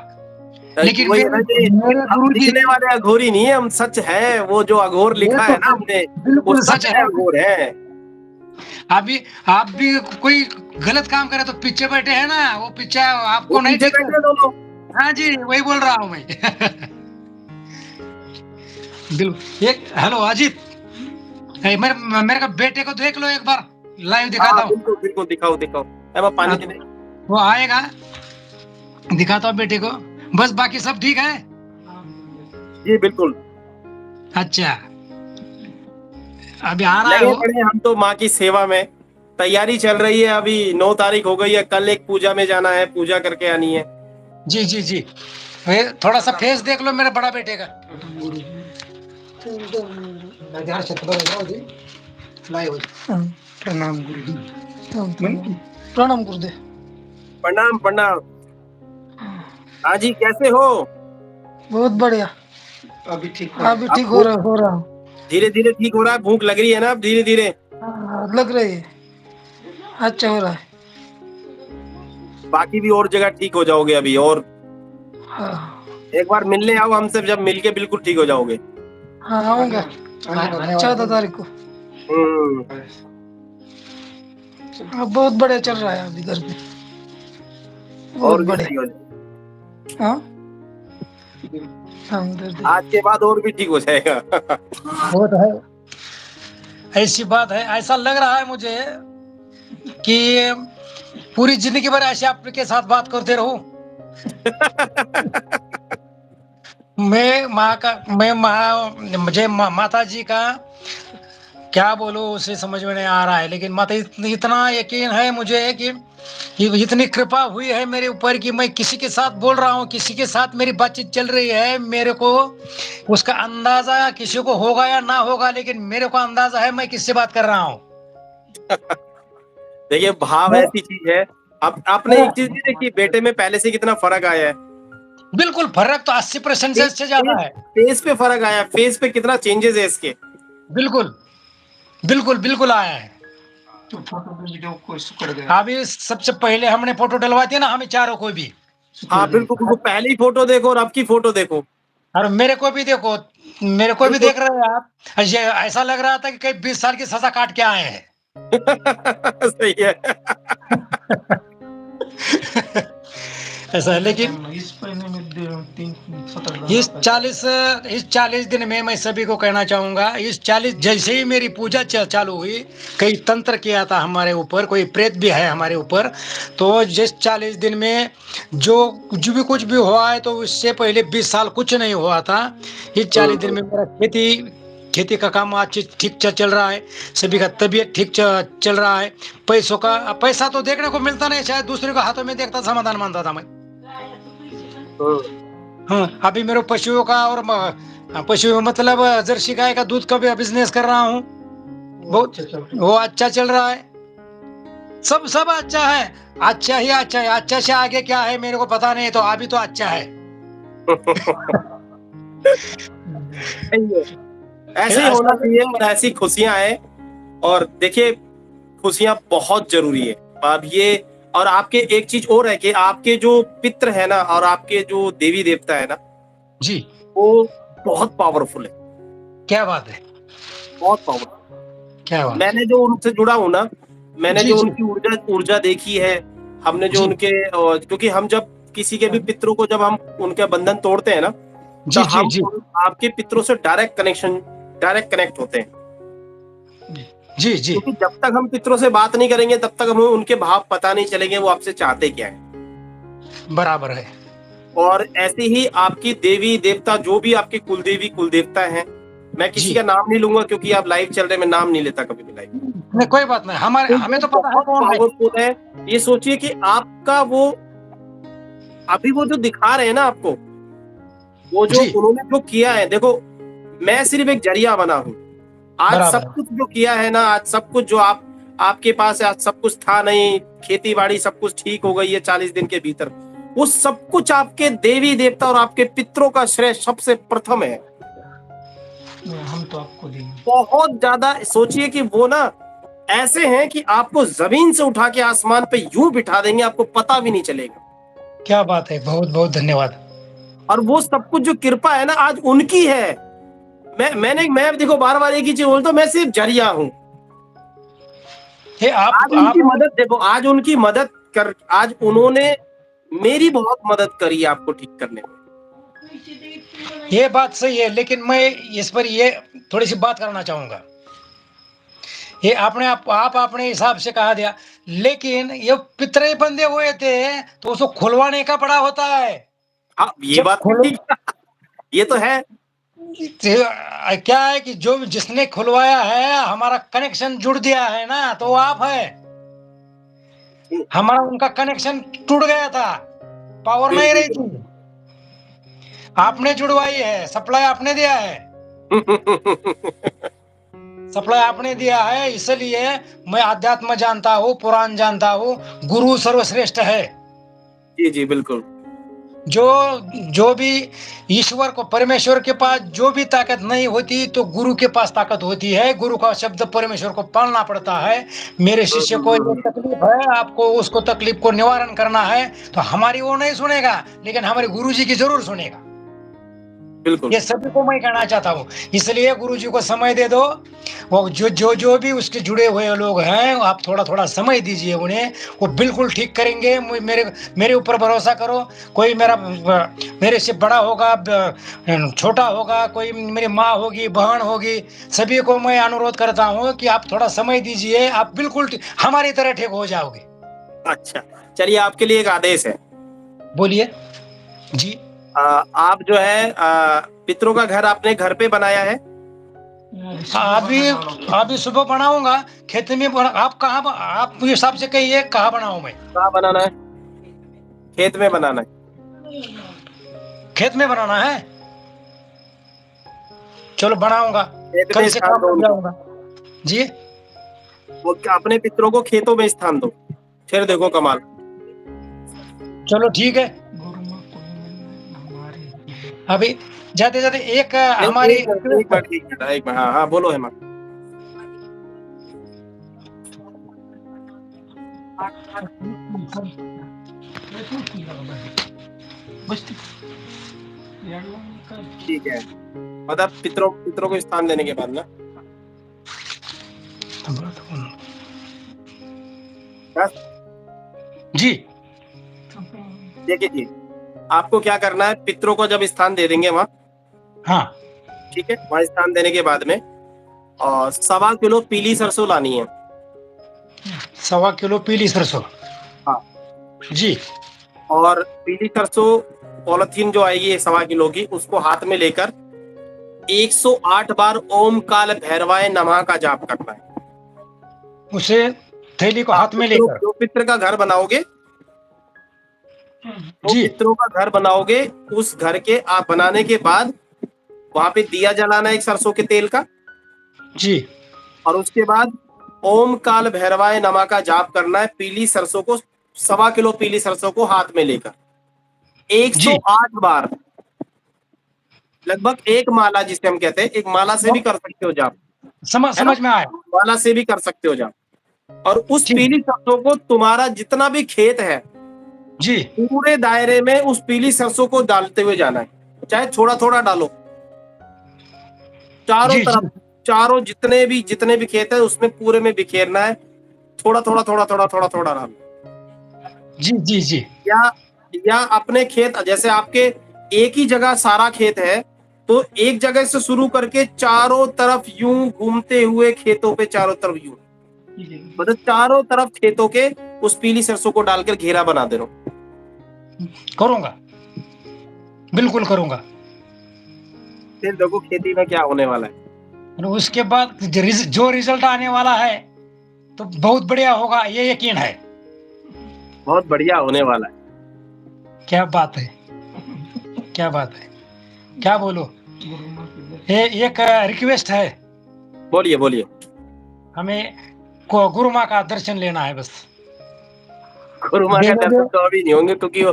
लेकिन वही है ना कि मेरे हम गुरुजी दिखने वाले अघोरी नहीं है, हम सच है। वो जो अघोर लिखा है ना हमने, वो बिल्कुल सच है, अघोर है। आप भी कोई गलत काम करे तो पीछे बैठे हैं ना, वो पीछे आपको वो नहीं पीछे दिखता। बैठे दोनों। हाँ जी, वही बोल रहा हूँ मैं। एक हेलो अजीत, मेरे का बेटे को देख लो एक बार, लाइव दिखाता हूँ। बिल्कुल बिल्कुल, दिखाओ दिखाओ। अब पानी दे दे। वो आएगा, दिखाता हूँ बेटे को। बस बाकी सब ठीक है। जी बिल्कुल। अच्छा, अभी आ रहा लगे हो? पड़े हम तो माँ की सेवा में, तैयारी चल रही है। अभी 9 तारीख हो गई है, कल एक पूजा में जाना है, पूजा करके आनी है। जी जी जी। थोड़ा सा फेस देख लो मेरे बड़ा बेटे का। प्रणाम गुरुजी। प्रणाम गुरुदेव। प्रणाम प्रणाम। हाँ जी, कैसे हो? बहुत बढ़िया। अभी ठीक अभी अब ठीक भूख हो रहा हूँ। धीरे धीरे ठीक हो रहा है, भूख लग रही है ना अब धीरे धीरे। लग रही है, अच्छा हो रहा है। बाकी भी और जगह ठीक हो जाओगे अभी। और हाँ, एक बार मिलने आओ हमसे, जब मिलके बिल्कुल ठीक हो जाओगे। हाँ आऊंगा 14 तारीख को। हम्म। बहुत बढ़िया चल रहा है अभी घर पे, बहुत और भी सही बढ़िया। हो जाएगा। हाँ हमदर्दी। आज के बाद और भी ठीक हो जाएगा। वो तो है, ऐसी बात है। ऐसा लग रहा है मुझे कि पूरी जिंदगी भर ऐसे आपके साथ बात करते रहूं। मुझे माता जी का क्या बोलूं, उसे समझ में नहीं आ रहा है। लेकिन माता इतना यकीन है मुझे कि इतनी कृपा हुई है मेरे ऊपर कि मैं किसी के साथ बोल रहा हूँ, किसी के साथ मेरी बातचीत चल रही है, मेरे को उसका अंदाजा किसी को होगा या ना होगा, लेकिन मेरे को अंदाजा है मैं किससे बात कर रहा हूँ। देखिए, भाव ऐसी चीज है। अब आपने एक चीज देखी, बेटे में पहले से कितना फर्क आया है। बिल्कुल, फर्क तो 80% फेस से ज्यादा फेस है। फेस पे फर्क आया है, फेस पे कितना चेंजेस है इसके। बिल्कुल बिल्कुल बिल्कुल आया है। तो फोटो वीडियो कोई सुकड़ गया। अभी सबसे पहले हमने फोटो डलवा दी ना, हमें चारों को भी। हाँ बिल्कुल बिल्कुल, पहली फोटो देखो और अब की फोटो देखो। और मेरे को भी देखो, मेरे को भी बिल्कुल। देख रहे हैं आप। ये ऐसा लग रहा था कि कई 20 साल की सजा काट के आए हैं। सही है। ऐसा है, लेकिन इस महीने में 17 इस 40 दिन में मैं सभी को कहना चाहूंगा, इस 40 जैसे ही मेरी पूजा चालू हुई, कई तंत्र किया था हमारे ऊपर, कोई प्रेत भी है हमारे ऊपर। तो जिस 40 दिन में कुछ भी हुआ है, तो उससे पहले 20 साल कुछ नहीं हुआ था। इस 40 दिन में मेरा खेती का काम आज ठीक चल रहा है। सभी का तबीयत ठीक चल रहा है। पैसा तो देखने को मिलता नहीं, शायद दूसरे को हाथों में देखता समाधान मानता था मैं। हाँ, अभी मेरे पशुओं का और पशु मतलब जर्सी गाय का दूध का भी बिजनेस कर रहा हूँ। वो अच्छा चल रहा है। सब अच्छा है। अच्छा ही अच्छा है। अच्छा से आगे क्या है मेरे को पता नहीं, तो अभी तो अच्छा है। ऐसे ही होना चाहिए और ऐसी खुशियां आए। और देखिए, खुशियां बहुत जरूरी है। अब ये, और आपके एक चीज और है कि आपके जो पित्र है ना, और आपके जो देवी देवता है ना, जी, वो बहुत पावरफुल है। क्या बात है, बहुत पावरफुल। क्या बात। मैंने जो उनसे जुड़ा हूं ना, मैंने जी जो जी उनकी ऊर्जा ऊर्जा देखी है, हमने जो जी उनके, क्योंकि हम जब किसी के भी पितरों को, जब हम उनके बंधन तोड़ते हैं ना, तो जी जी हम जी आपके पितरों से डायरेक्ट कनेक्ट होते हैं। जी जी। क्योंकि जब तक हम पितरों से बात नहीं करेंगे, तब तक हमें उनके भाव पता नहीं चलेंगे, वो आपसे चाहते क्या है। बराबर है। और ऐसे ही आपकी देवी देवता, जो भी आपके कुल देवी कुल देवता हैं, मैं किसी जी, का नाम नहीं लूंगा क्योंकि आप लाइव चल रहे, मैं नाम नहीं लेता कभी भी लाइव। नहीं कोई बात नहीं, तो हमें वो तो पता है बहुत कौन है। पावरफुल है। ये सोचिए कि आपका वो, अभी वो जो दिखा रहे हैं ना आपको, वो जो जी, उन्होंने जो किया है, देखो, मैं सिर्फ एक जरिया बना हूं। आज बराबर सब है। कुछ जो किया है ना, आज सब कुछ जो आपके पास है, आज सब कुछ था नहीं, खेती बाड़ी सब कुछ ठीक हो गई है 40 दिन के भीतर। वो सब कुछ आपके देवी देवता और आपके पितरों का श्रेय सबसे प्रथम है। हम तो आपको देंगे। बहुत ज्यादा सोचिए कि वो ना ऐसे हैं कि आपको जमीन से उठा के आसमान पे यूं बिठा देंगे, आपको पता भी नहीं चलेगा। क्या बात है, बहुत बहुत धन्यवाद। और वो सब कुछ जो कृपा है ना, आज उनकी है। मैं देखो, बार बार एक ही चीज बोलता हूं, मैं सिर्फ जरिया हूं। ये आज उनकी मदद देखो, आज उनकी मदद कर, आज उन्होंने मेरी बहुत मदद करी है आपको ठीक करने में। ये बात सही है, लेकिन मैं इस पर ये थोड़ी सी बात करना चाहूंगा। ये आप अपने हिसाब से कहा दिया, लेकिन ये पितरे बंधे हुए थे, तो उसको खुलवाने का बड़ा होता है। हाँ, ये जब बात तो खोलो- ठीक है। ये तो है। क्या है कि जो जिसने खुलवाया है, हमारा कनेक्शन जुड़ दिया है ना, तो वो आप है। हमारा उनका कनेक्शन टूट गया था, पावर नहीं रही बिल्कुल। थी, आपने जुड़वाई है, सप्लाई आपने दिया है, सप्लाई आपने दिया है। इसलिए मैं अध्यात्म जानता हूँ, पुराण जानता हूँ, गुरु सर्वश्रेष्ठ है। जी जी बिल्कुल। जो जो भी ईश्वर को, परमेश्वर के पास जो भी ताकत नहीं होती, तो गुरु के पास ताकत होती है। गुरु का शब्द परमेश्वर को पालना पड़ता है। मेरे शिष्य को ये तकलीफ है, आपको उसको तकलीफ को निवारण करना है, तो हमारी वो नहीं सुनेगा, लेकिन हमारे गुरु जी की जरूर सुनेगा। बिल्कुल। ये सभी को मैं कहना चाहता हूँ। इसलिए गुरु जी को समय दे दो। वो जो भी उसके जुड़े हुए लोग हैं, आप थोड़ा थोड़ा समय दीजिए उन्हें, वो बिल्कुल ठीक करेंगे। मेरे ऊपर भरोसा करो। कोई मेरे से बड़ा होगा, छोटा होगा, कोई मेरी माँ होगी, बहन होगी, सभी को मैं अनुरोध करता हूँ कि आप थोड़ा समय दीजिए, आप बिल्कुल हमारी तरह ठीक हो जाओगे। अच्छा, चलिए आपके लिए एक आदेश है। बोलिए जी। आप जो है पितरों का घर आपने घर पे बनाया है? अभी सुबह बनाऊंगा, खेत में आप कहाँ, आप मुझे हिसाब से कहिए कहाँ बनाऊं मैं? कहाँ बनाना है? खेत में बनाना है। खेत में बनाना है, चलो बनाऊंगा, खेत कल में से स्थान काम दो कर उनको। जाऊंगा जी। वो अपने पितरों को खेतों में स्थान दो, फिर देखो कमाल। चलो ठीक है। गुरु माँ को भी मिलना है, हमारी अभी जाते जाते एक एक हमारी एक मिनट एक मिनट एक मिनट एक मिनट, हाँ हाँ बोलो हेमा। ठीक है, मतलब पितरों पितरों को स्थान देने के बाद ना, बस जी देखिए आपको क्या करना है। पितरों को जब स्थान दे देंगे वहाँ, हाँ, ठीक है, वहाँ स्थान देने के बाद में और 1.25 किलो पीली सरसों लानी है। 1.25 किलो पीली सरसों, हाँ, जी और पीली सरसों पॉलिथीन जो आएगी 1.25 किलो की, उसको हाथ में लेकर 108 बार ओम काल भैरवाय नमः का जाप करना है। उसे थैली को हाथ में लेकर, जो पितर का घर बनाओगे, तो जी पितरों का घर बनाओगे, उस घर के आप बनाने के बाद वहां पे दिया जलाना है एक सरसों के तेल का, जी और उसके बाद ओम काल भैरवाय नमः का जाप करना है। पीली सरसों को 1.25 किलो पीली सरसों को हाथ में लेकर जी 108 बार, लगभग एक माला जिसे हम कहते हैं, एक माला से भी कर सकते हो जाप, है ना, समझ में आया माला से भी कर सकते हो जाप। और उस जी पीली सरसों को तुम्हारा जितना भी खेत है, जी पूरे दायरे में उस पीली सरसों को डालते हुए जाना है, चाहे थोड़ा थोड़ा डालो, चारों जी जी तरफ, चारों जितने भी खेत है उसमें पूरे में बिखेरना है, थोड़ा थोड़ा थोड़ा थोड़ा थोड़ा थोड़ा डालो। जी जी जी या अपने खेत, जैसे आपके एक ही जगह सारा खेत है, तो एक जगह से शुरू करके चारों तरफ यूं घूमते हुए खेतों पे चारों तरफ यूं, मतलब चारों तरफ खेतों के उस पीली सरसों को डालकर घेरा बना दे रहा। करूंगा, बिल्कुल करूंगा। फिर देखो खेती में क्या होने वाला है। और उसके बाद जो रिजल्ट आने वाला है तो बहुत बढ़िया होगा, ये यकीन है। बहुत बढ़िया होने वाला है। क्या बात है, क्या बात है, क्या बोलो। एक रिक्वेस्ट है, बोलिए बोलिए। हमें को गुरु माँ का दर्शन लेना है बस। गुरु माँ का दर्शन तो अभी नहीं होंगे, क्योंकि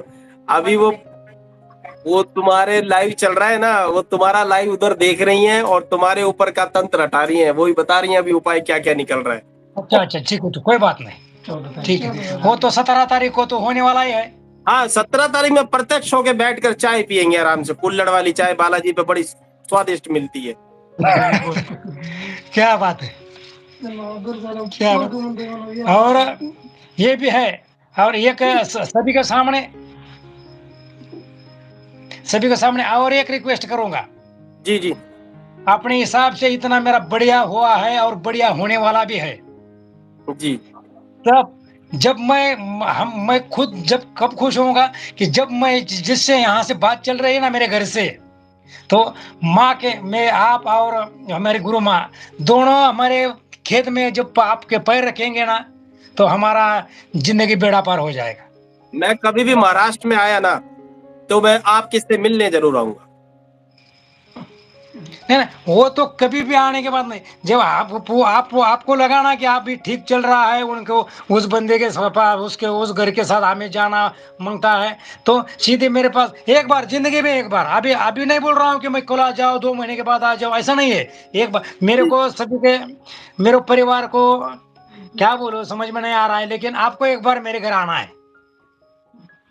अभी वो तुम्हारे लाइव चल रहा है ना, वो तुम्हारा लाइव उधर देख रही हैं और तुम्हारे ऊपर का तंत्र हटा रही हैं, वही बता रही हैं अभी उपाय क्या क्या निकल रहा है। अच्छा अच्छा ठीक है, तो कोई बात नहीं, ठीक है। वो तो 17 तारीख को तो होने वाला ही है। हाँ, 17 तारीख में प्रत्यक्ष होके बैठकर चाय पियेंगे आराम से, कुल्हड़ वाली चाय बालाजी पे बड़ी स्वादिष्ट मिलती है। क्या बात है, क्या बात। और ये भी है, और एक सभी के सामने और एक रिक्वेस्ट करूंगा। जी जी अपने हिसाब से इतना मेरा बढ़िया हुआ है और बढ़िया होने वाला भी है, जी। तब जब मैं खुद जब कब खुश होऊंगा कि जब मैं जिससे यहाँ से बात चल रही है ना मेरे घर से, तो माँ के मैं आप और हमारी गुरु माँ दोनों हमारे खेत में जब आपके पैर रखेंगे ना, तो हमारा जिंदगी बेड़ा पार हो जाएगा। मैं कभी भी महाराष्ट्र में आया ना, तो मैं आपके से मिलने जरूर आऊंगा। नहीं नहीं, वो तो कभी भी आने के बाद नहीं, जब आपको लगा ना कि आप भी ठीक चल रहा है, उनको उस बंदे के साथ उसके उस घर के साथ हमें जाना मांगता है, तो सीधे मेरे पास एक बार जिंदगी में एक बार, अभी अभी नहीं बोल रहा हूँ कि मैं कल आ जाओ 2 महीने के बाद आ जाओ, ऐसा नहीं है। एक बार मेरे को सभी के मेरे परिवार को क्या बोलो समझ में नहीं आ रहा है, लेकिन आपको एक बार मेरे घर आना है।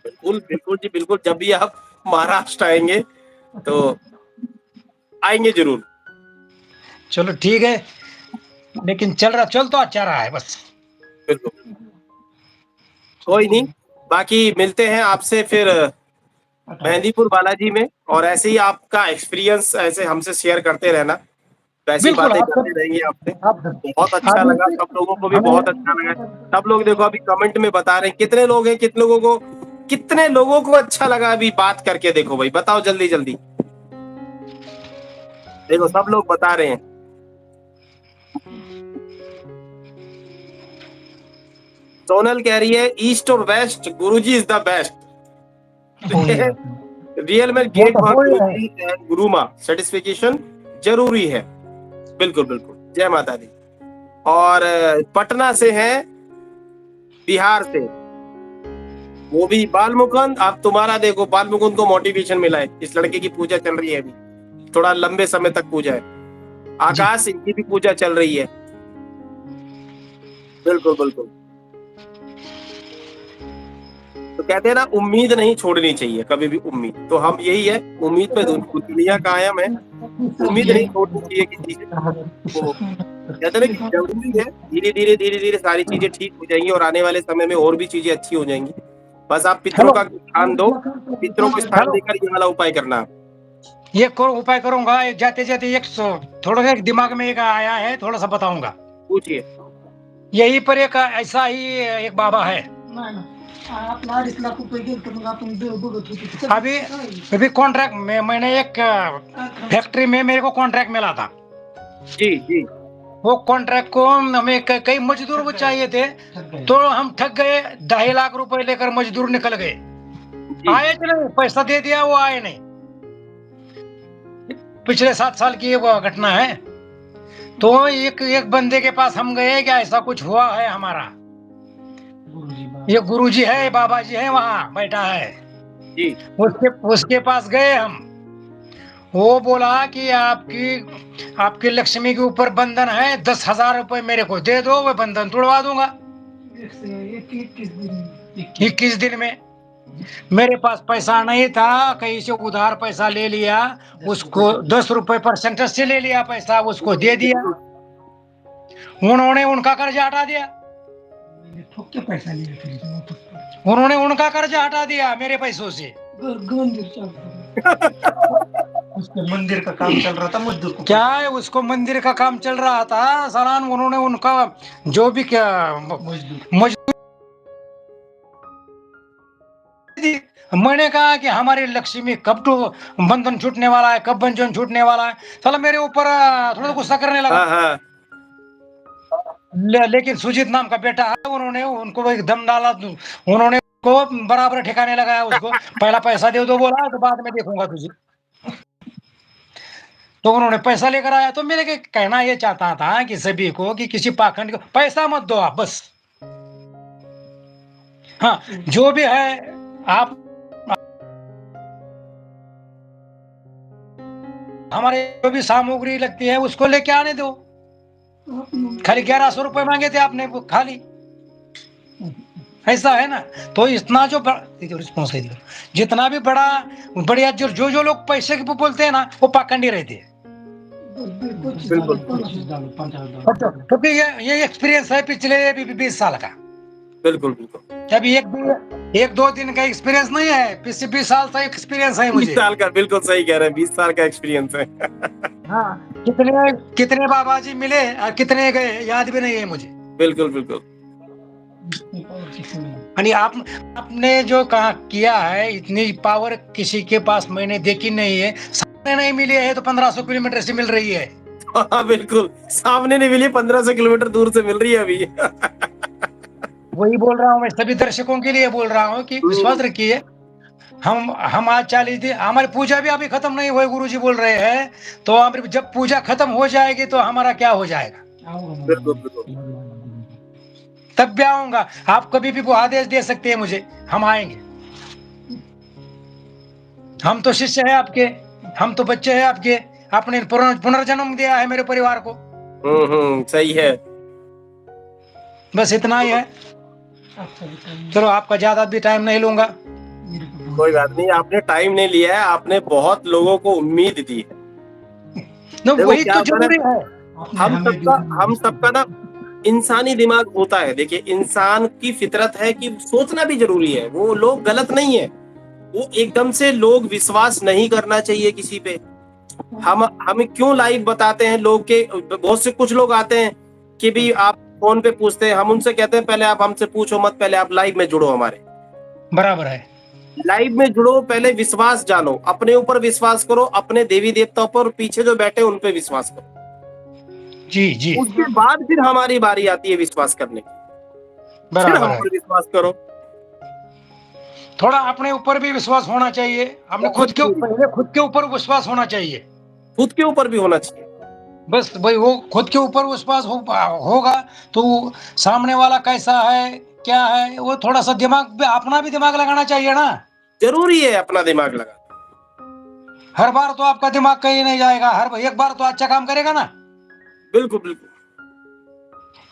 बिल्कुल बिल्कुल जी बिल्कुल, जब भी आप महाराष्ट्र आएंगे तो आएंगे जरूर। चलो ठीक है, लेकिन चल तो अच्छा रहा है बस। बिल्कुल, कोई नहीं, बाकी मिलते हैं आपसे फिर मेहंदीपुर बालाजी में, और ऐसे ही आपका एक्सपीरियंस ऐसे हमसे शेयर करते रहना, वैसी बिल्कुल बातें आप करते रहेंगे आपसे। आप बहुत अच्छा अभी लगा, सब लोगों को भी हमें बहुत अच्छा लगा। सब लोग देखो अभी कमेंट में बता रहे हैं, कितने लोग हैं, कितने लोगों को अच्छा लगा अभी बात करके, देखो भाई बताओ जल्दी जल्दी, देखो सब लोग बता रहे हैं। सोनल कह रही है ईस्ट और west Guruji is the best. हो गया। रियल में वो गेट तो फॉर हो ही रहा है। गुरुजी एंड गुरुमा सर्टिफिकेशन जरूरी है। बिल्कुल बिल्कुल, जय माता दी। और पटना से है, बिहार से, वो भी बाल मुकुंद। आप तुम्हारा देखो, बाल मुकुंद को मोटिवेशन मिला है, इस लड़के की पूजा चल रही है अभी, थोड़ा लंबे समय तक पूजा है। आकाश, इनकी भी पूजा चल रही है। बिल्कुल बिल्कुल, तो कहते हैं ना उम्मीद नहीं छोड़नी चाहिए कभी भी, उम्मीद तो हम यही है, उम्मीद पे दुनिया कायम है, उम्मीद नहीं छोड़नी चाहिए किसी से। तो कहते हैं ना कि जरूरी है, धीरे धीरे सारी चीजें ठीक हो जाएंगी, और आने वाले समय में और भी चीजें अच्छी हो जाएंगी। बस आप पितरों हेलो का स्थान दो, पितरों को स्थान हेलो, देकर ये वाला उपाय करना। ये उपाय करूंगा जाते जाते, एक थोड़ा सा दिमाग में एक आया है, थोड़ा सा बताऊंगा। पूछिए। यहीं पर एक ऐसा ही एक बाबा है, अभी अभी कॉन्ट्रैक्ट में मैंने एक फैक्ट्री में मेरे को कॉन्ट्रैक्ट मिला था। जी जी वो कॉन्ट्रैक्ट को हमें कई मजदूर को चाहिए थे, तो हम थक गए, 2.5 लाख रुपए लेकर मजदूर निकल गए, जी आए चले, पैसा दे दिया, वो आए नहीं। पिछले 7 साल की ये वो घटना है। तो एक एक बंदे के पास हम गए कि ऐसा कुछ हुआ है हमारा, ये गुरुजी है, बाबा जी है, वहां बैठा है। जी उसके पास गए हम, वो बोला कि आपकी लक्ष्मी के ऊपर बंधन है, 10,000 रुपए मेरे को दे दो, वो बंधन तोड़वा दूंगा 21 दिन में। मेरे पास पैसा नहीं था, कहीं से उधार पैसा ले लिया, उसको 10 रुपए % से ले लिया पैसा, उसको दे दिया, उन्होंने उनका कर्जा हटा दिया, उन्होंने उनका कर्जा हटा दिया मेरे पैसों से। उसके मंदिर का काम चल रहा था, मजदूर को क्या है, उसको मंदिर का काम चल रहा था सलान, उन्होंने उनका जो भी क्या मजदूर। मैंने कहा कि हमारी लक्ष्मी कब तो बंधन छूटने वाला है, कब बंधन छूटने वाला है, साला मेरे ऊपर थोड़ा गुस्सा करने लगा। हाँ हाँ लेकिन सुजीत नाम का बेटा है, उन्होंने उनको एक दम डाला, उन्होंने को बराबर ठिकाने लगाया उसको। पहला पैसा दे दो बोला, तो बाद में देखूंगा तुझे। तो उन्होंने पैसा लेकर आया। तो मेरे के कहना ये चाहता था कि सभी को कि किसी पाखंड को पैसा मत दो आप, बस। हाँ, जो भी है आप हमारे जो भी सामग्री लगती है उसको लेके आने दो। खाली 1100 रुपए मांगे थे आपने, वो खाली ऐसा है ना। तो इतना जो रिस्पॉन्स है, जितना भी बड़ा बढ़िया जो लोग पैसे के बोलते हैं ना, वो पाखंडी रहते हैं। बिल्कुल क्योंकि ये एक्सपीरियंस है पिछले 20 साल का। बिल्कुल बिल्कुल, अभी एक दो दिन का एक्सपीरियंस नहीं है, पिछले 20 साल का एक्सपीरियंस है 20 मुझे। साल का, बिल्कुल सही कह रहे हैं, 20 साल का एक्सपीरियंस है। हाँ, कितने बाबा जी मिले और कितने गए याद भी नहीं है मुझे। बिल्कुल बिल्कुल, यानी आपने जो कहा किया है, इतनी पावर किसी के पास मैंने देखी नहीं है। सामने नहीं मिली है तो 1500 किलोमीटर से मिल रही है। हाँ बिल्कुल, सामने नहीं मिली, 1500 किलोमीटर दूर से मिल रही है अभी। वही बोल रहा हूँ मैं, सभी दर्शकों के लिए बोल रहा हूँ कि विश्वास रखिए। हम आज 40 दिन, हमारी पूजा भी अभी खत्म नहीं हुई, गुरुजी बोल रहे हैं। तो जब पूजा खत्म हो जाएगी तो हमारा क्या हो जाएगा, बिल्कुल बिल्कुल। तब भी आऊंगा। आप कभी भी वो आदेश दे सकते हैं मुझे, हम आएंगे। हम तो शिष्य है आपके, हम तो बच्चे हैं आपके। आपने पुनर्जन्म दिया है मेरे परिवार को। सही है। बस इतना ही है। चलो, आपका ज्यादा भी टाइम नहीं लूंगा। कोई बात नहीं, आपने टाइम नहीं लिया है, आपने बहुत लोगों को उम्मीद दी है। तो देखो वही क्या तो होता है जरूरी ना, है। हम सबका ना इंसानी दिमाग होता है। देखिए, इंसान की फितरत है कि सोचना भी जरूरी है। वो लोग गलत नहीं है, वो एकदम से लोग विश्वास नहीं करना चाहिए किसी पे। हमें क्यों लाइव बताते हैं लोग के, बहुत से कुछ लोग आते हैं कि भी आप फोन पे पूछते हैं, हम उनसे कहते हैं पहले आप हमसे पूछो मत, पहले आप लाइव में जुड़ो हमारे। बराबर है। लाइव में जुड़ो, पहले विश्वास जानो, अपने ऊपर विश्वास करो, अपने देवी देवताओं पर, पीछे जो बैठे उन पे विश्वास करो। जी जी, उसके बाद फिर हमारी बारी आती है विश्वास करने की, फिर बराबर हम है। पर विश्वास करो। थोड़ा अपने ऊपर भी विश्वास होना चाहिए। हमने बहुत जरूरी, पहले खुद के ऊपर विश्वास होना चाहिए। खुद के ऊपर भी होना चाहिए। बस भाई, वो खुद के ऊपर विश्वास होगा तो सामने वाला कैसा है, क्या है, वो थोड़ा सा दिमाग पे, अपना भी दिमाग लगाना चाहिए ना। जरूरी है अपना दिमाग लगाना। हर बार तो आपका दिमाग कहीं नहीं जाएगा, हर एक बार तो अच्छा काम करेगा ना। बिल्कुल बिल्कुल।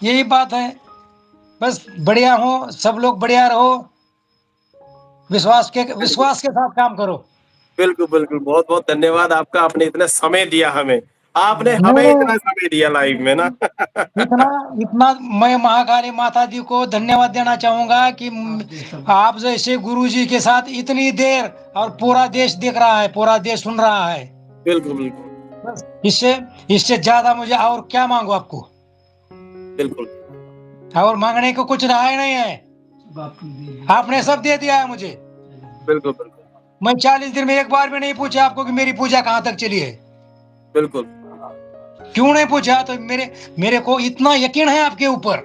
यही बात है। बस बढ़िया हो, सब लोग बढ़िया रहो, विश्वास के साथ काम करो। बिल्कुल बिल्कुल, बहुत बहुत धन्यवाद आपका, आपने इतना समय दिया हमें, आपने हमें मैं इतना समय दिया लाइव में ना। इतना इतना मैं महाकाली माता जी को धन्यवाद देना चाहूंगा कि आप जैसे गुरुजी के साथ इतनी देर, और पूरा देश देख रहा है, पूरा देश सुन रहा है। बिल्कुल बिल्कुल। बस इससे इससे ज्यादा मुझे और क्या मांगू आपको। बिल्कुल और मांगने को कुछ रहा ही नहीं है, आपने सब दे दिया है मुझे। बिल्कुल बिल्कुल। मैं 40 दिन में एक बार भी नहीं पूछा आपको कि मेरी पूजा कहाँ तक चली है। बिल्कुल क्यों नहीं पूछा? तो मेरे को इतना यकीन है आपके ऊपर,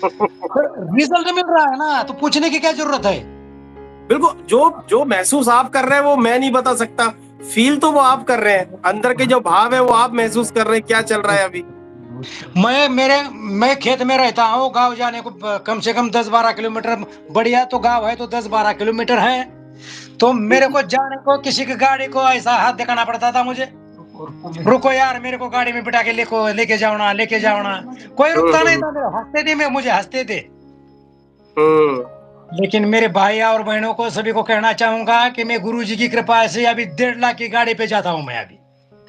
रिजल्ट मिल रहा है ना, तो पूछने की क्या जरूरत है। बिल्कुल, जो जो महसूस आप कर रहे हैं वो मैं नहीं बता सकता, फील तो वो आप कर रहे हैं, अंदर के जो भाव है वो आप महसूस कर रहे हैं, क्या चल रहा है अभी। मैं खेत में रहता हूँ, गांव जाने को कम से कम 10-12 किलोमीटर, बढ़िया तो गांव है तो 10-12 किलोमीटर है। तो मेरे को जाने को किसी की गाड़ी को ऐसा हाथ दिखाना पड़ता था मुझे, रुको यार, मेरे को गाड़ी में बिठा के लेके जाओ ना, लेके जाओ ना। कोई रुकता नहीं हम्म था, मेरे हंसते थे, मुझे हंसते थे। हम्म। लेकिन मेरे भाई और बहनों को सभी को कहना चाहूंगा कि मैं गुरुजी की कृपा से अभी 1.5 लाख की गाड़ी पे जाता हूँ मैं अभी,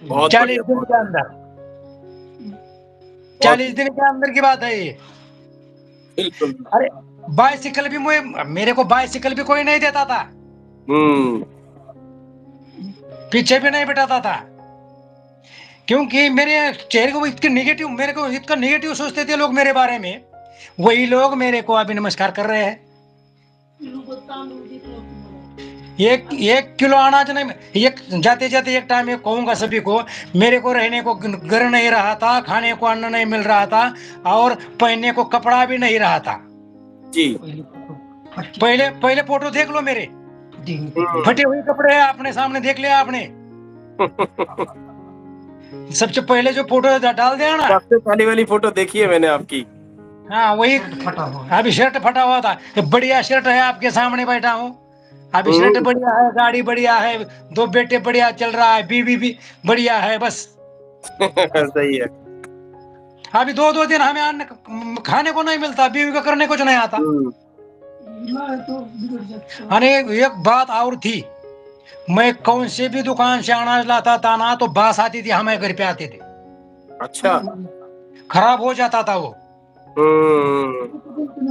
बहुत 40 बढ़िया, दिन बहुत के अंदर। बहुत 40 दिन के अंदर की बात है ये। बिल्कुल। अरे, बाइसिकल भी मेरे को बाइसिकल भी कोई नहीं देता था, हम्म। पीछे भी नहीं बिठाता था, क्योंकि मेरे चेहरे को इतना नेगेटिव सोचते थे लोग मेरे बारे में। वही लोग मेरे को अभी नमस्कार कर रहे हैं। एक किलो अनाज नहीं, एक जाते जाते एक टाइम में कहूंगा सभी को, मेरे को रहने को घर नहीं रहा था, खाने को अन्न नहीं मिल रहा था, और पहनने को कपड़ा भी नहीं रहा था। जी। पहले पहले फोटो देख लो मेरे, फटे हुए कपड़े हैं, आपने सामने देख लिया आपने। सबसे पहले जो फोटो डाल दिया ना, सबसे पहली वाली फोटो देखी है मैंने आपकी। हाँ वही, अभी शर्ट फटा हुआ था। ये बढ़िया शर्ट है, आपके सामने बैठा हूँ, अभी शर्ट हम्म। बढ़िया है, गाड़ी बढ़िया है, 2 बेटे बढ़िया चल रहा है, बीवी भी बढ़िया है। बस सही है। अभी 2-2 दिन हमें अन्न खाने को नहीं मिलता, बीवी को करने कुछ नहीं आता। हम्म। अरे एक बात और थी, मैं कौन से भी दुकान से अनाज लाता था ना, तो बास आती थी, हमें घर पे आते थे, अच्छा। खराब हो जाता था वो।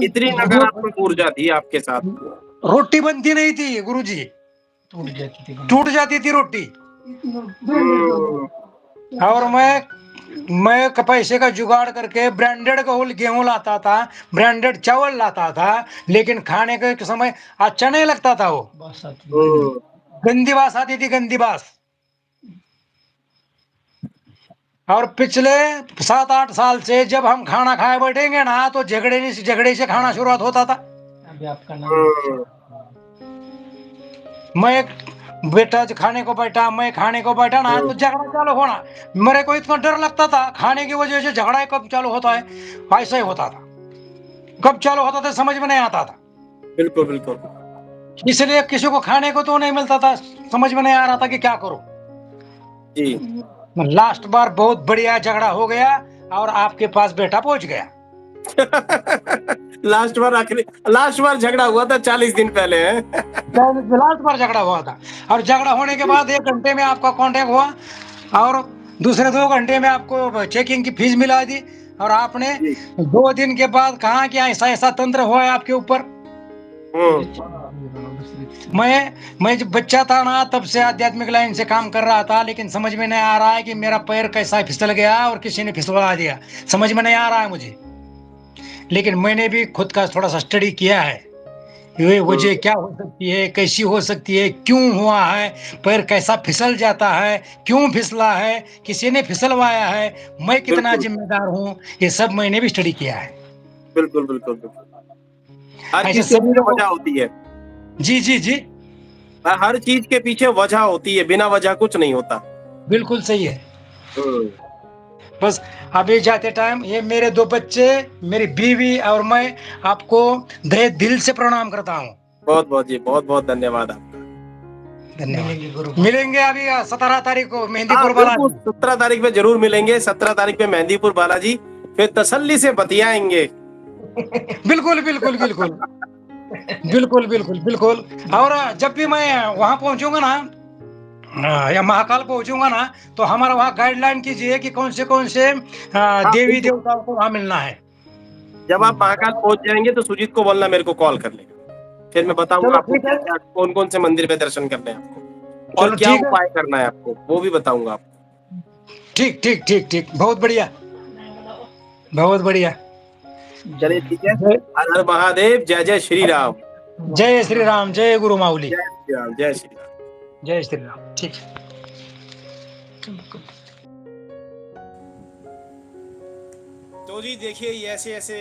इतनी नकारात्मक ऊर्जा थी आपके साथ। रोटी बनती नहीं थी गुरुजी, टूट जाती थी रोटी। हम्म। और मैं मैं पैसे का जुगाड़ करके ब्रांडेड गेहूं लाता था, ब्रांडेड चावल लाता था, लेकिन खाने के समय अच्छा नहीं लगता था। वो बस आती है। हम्म, गंदी बास आती थी, गंदी बास। और पिछले 7-8 साल से जब हम खाना खाए बैठेंगे ना, तो झगड़े से खाना शुरुआत होता था। अभी आपका नाम हम्म, मैं बेटा जो खाने को बैठा, मैं खाने को बैठा ना, हम्म, तो झगड़ा चालू होना। मेरे को इतना डर लगता था खाने की वजह से, झगड़ा कब चालू होता है, ऐसा ही होता था। कब चालू होता था समझ में नहीं आता था। बिल्कुल बिल्कुल। इसलिए किसी को खाने को तो नहीं मिलता था, समझ में नहीं आ रहा था कि क्या करूं। जी। लास्ट बार बहुत बढ़िया झगड़ा हो गया और आपके पास बेटा पहुंच गया। लास्ट बार झगड़ा हुआ था 40 दिन पहले है। लास्ट बार झगड़ा हुआ था, और झगड़ा होने के बाद 1 घंटे में आपका कांटेक्ट हुआ, और दूसरे 2 घंटे में आपको चेकिंग की फीस मिला दी। और आपने जी। 2 दिन के बाद कहा कि ऐसा ऐसा तंत्र हुआ है आपके ऊपर। मैं जब बच्चा था ना, तब से आध्यात्मिक लाइन से काम कर रहा था, लेकिन समझ में नहीं आ रहा है कि मेरा पैर कैसा फिसल गया और किसी ने फिसलवा दिया, समझ में नहीं आ रहा है मुझे। लेकिन मैंने भी खुद का थोड़ा सा स्टडी किया है, ये वजह क्या हो सकती है, कैसी हो सकती है, क्यों हुआ है, पैर कैसा फिसल जाता है, क्यों फिसला है, किसी ने फिसलवाया है, मैं कितना बिल्कुल जिम्मेदार हूँ, ये सब मैंने भी स्टडी किया है। बिल्कुल बिल्कुल बिल्कुल। हर ऐसे चीज के सभी पीछे लोगों, वजह होती है। जी जी जी, हर चीज के पीछे वजह होती है, बिना वजह कुछ नहीं होता। बिल्कुल सही है। हम्म, बस अभी जाते टाइम ये मेरे 2 बच्चे, मेरी बीवी और मैं आपको दिल से प्रणाम करता हूँ। बहुत बहुत जी, बहुत बहुत धन्यवाद आपका। धन्यवाद। मिलेंगे गुरु। मिलेंगे अभी 17 तारीख को हाँ मेहंदीपुर बिल्कुल, बालाजी। 17 तारीख पे जरूर मिलेंगे, 17 तारीख पे मेहंदीपुर बालाजी। फिर तसल्ली से बतियाएंगे। बिल्कुल बिल्कुल बिल्कुल बिल्कुल बिल्कुल बिल्कुल। और जब भी मैं वहां पहुंचूंगा ना, या महाकाल पहुंचूंगा ना, तो हमारा वहाँ गाइडलाइन कीजिए कि कौन से हाँ देवी बिल्कुल। देवताओं को वहां मिलना है। जब आप महाकाल पहुंच जाएंगे तो सुजीत को बोलना मेरे को कॉल कर लेगा, फिर मैं बताऊंगा चलो आपको ठीक क्या है। क्या, कौन कौन से मंदिर पे दर्शन करने हैं आपको, और चलो क्या ठीक है। उपाय करना है आपको, वो भी बताऊंगा आपको। ठीक ठीक ठीक ठीक, बहुत बढ़िया, बहुत बढ़िया। चलिए ठीक है। जय हर हर महादेव, जय जय श्री राम। जय श्री राम, जय गुरु माऊली, जय श्री राम, जय श्री राम। जय श्री राम। ठीक है। तो जी देखिए, ये ऐसे ऐसे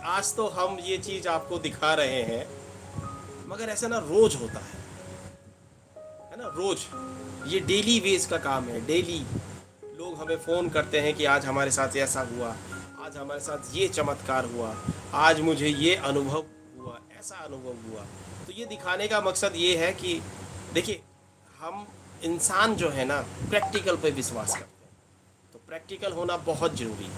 आज तो हम ये चीज आपको दिखा रहे हैं, मगर ऐसा ना रोज होता है ना, रोज ये डेली वेज का काम है। डेली लोग हमें फोन करते हैं कि आज हमारे साथ ऐसा हुआ, आज हमारे साथ ये चमत्कार हुआ, आज मुझे ये अनुभव हुआ, ऐसा अनुभव हुआ। तो ये दिखाने का मकसद ये है कि देखिए, हम इंसान जो है ना, प्रैक्टिकल पे विश्वास करते हैं। तो प्रैक्टिकल होना बहुत ज़रूरी है,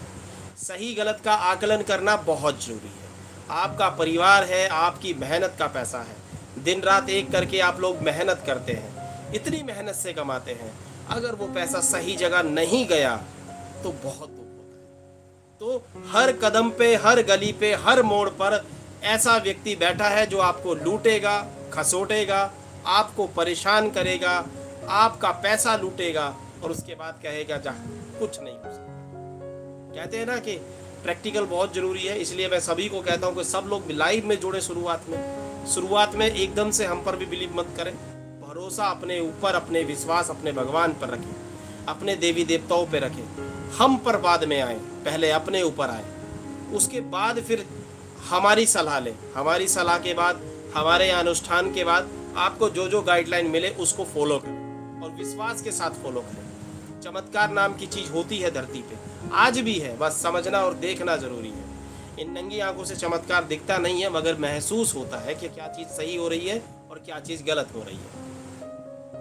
सही गलत का आकलन करना बहुत ज़रूरी है। आपका परिवार है, आपकी मेहनत का पैसा है, दिन रात एक करके आप लोग मेहनत करते हैं, इतनी मेहनत से कमाते हैं, अगर वो पैसा सही जगह नहीं गया तो बहुत दुख होता है। तो हर कदम पे, हर गली पे, हर मोड़ पर ऐसा व्यक्ति बैठा है जो आपको लूटेगा, खसोटेगा, आपको परेशान करेगा, आपका पैसा लूटेगा, और उसके बाद कहेगा जा कुछ नहीं हो सकता। कहते हैं ना कि प्रैक्टिकल बहुत ज़रूरी है, इसलिए मैं सभी को कहता हूँ कि सब लोग लाइव में जुड़े। शुरुआत में एकदम से हम पर भी बिलीव मत करें, भरोसा अपने ऊपर, अपने विश्वास अपने भगवान पर रखें, अपने देवी देवताओं पर रखें। हम पर बाद में आए, पहले अपने ऊपर आए, उसके बाद फिर हमारी सलाह लें। हमारी सलाह के बाद, हमारे अनुष्ठान के बाद आपको जो जो गाइडलाइन मिले उसको फॉलो करें, और विश्वास के साथ फॉलो करें। चमत्कार नाम की चीज़ होती है धरती पे, आज भी है, बस समझना और देखना ज़रूरी है। इन नंगी आंखों से चमत्कार दिखता नहीं है, मगर महसूस होता है कि क्या चीज़ सही हो रही है और क्या चीज़ गलत हो रही है।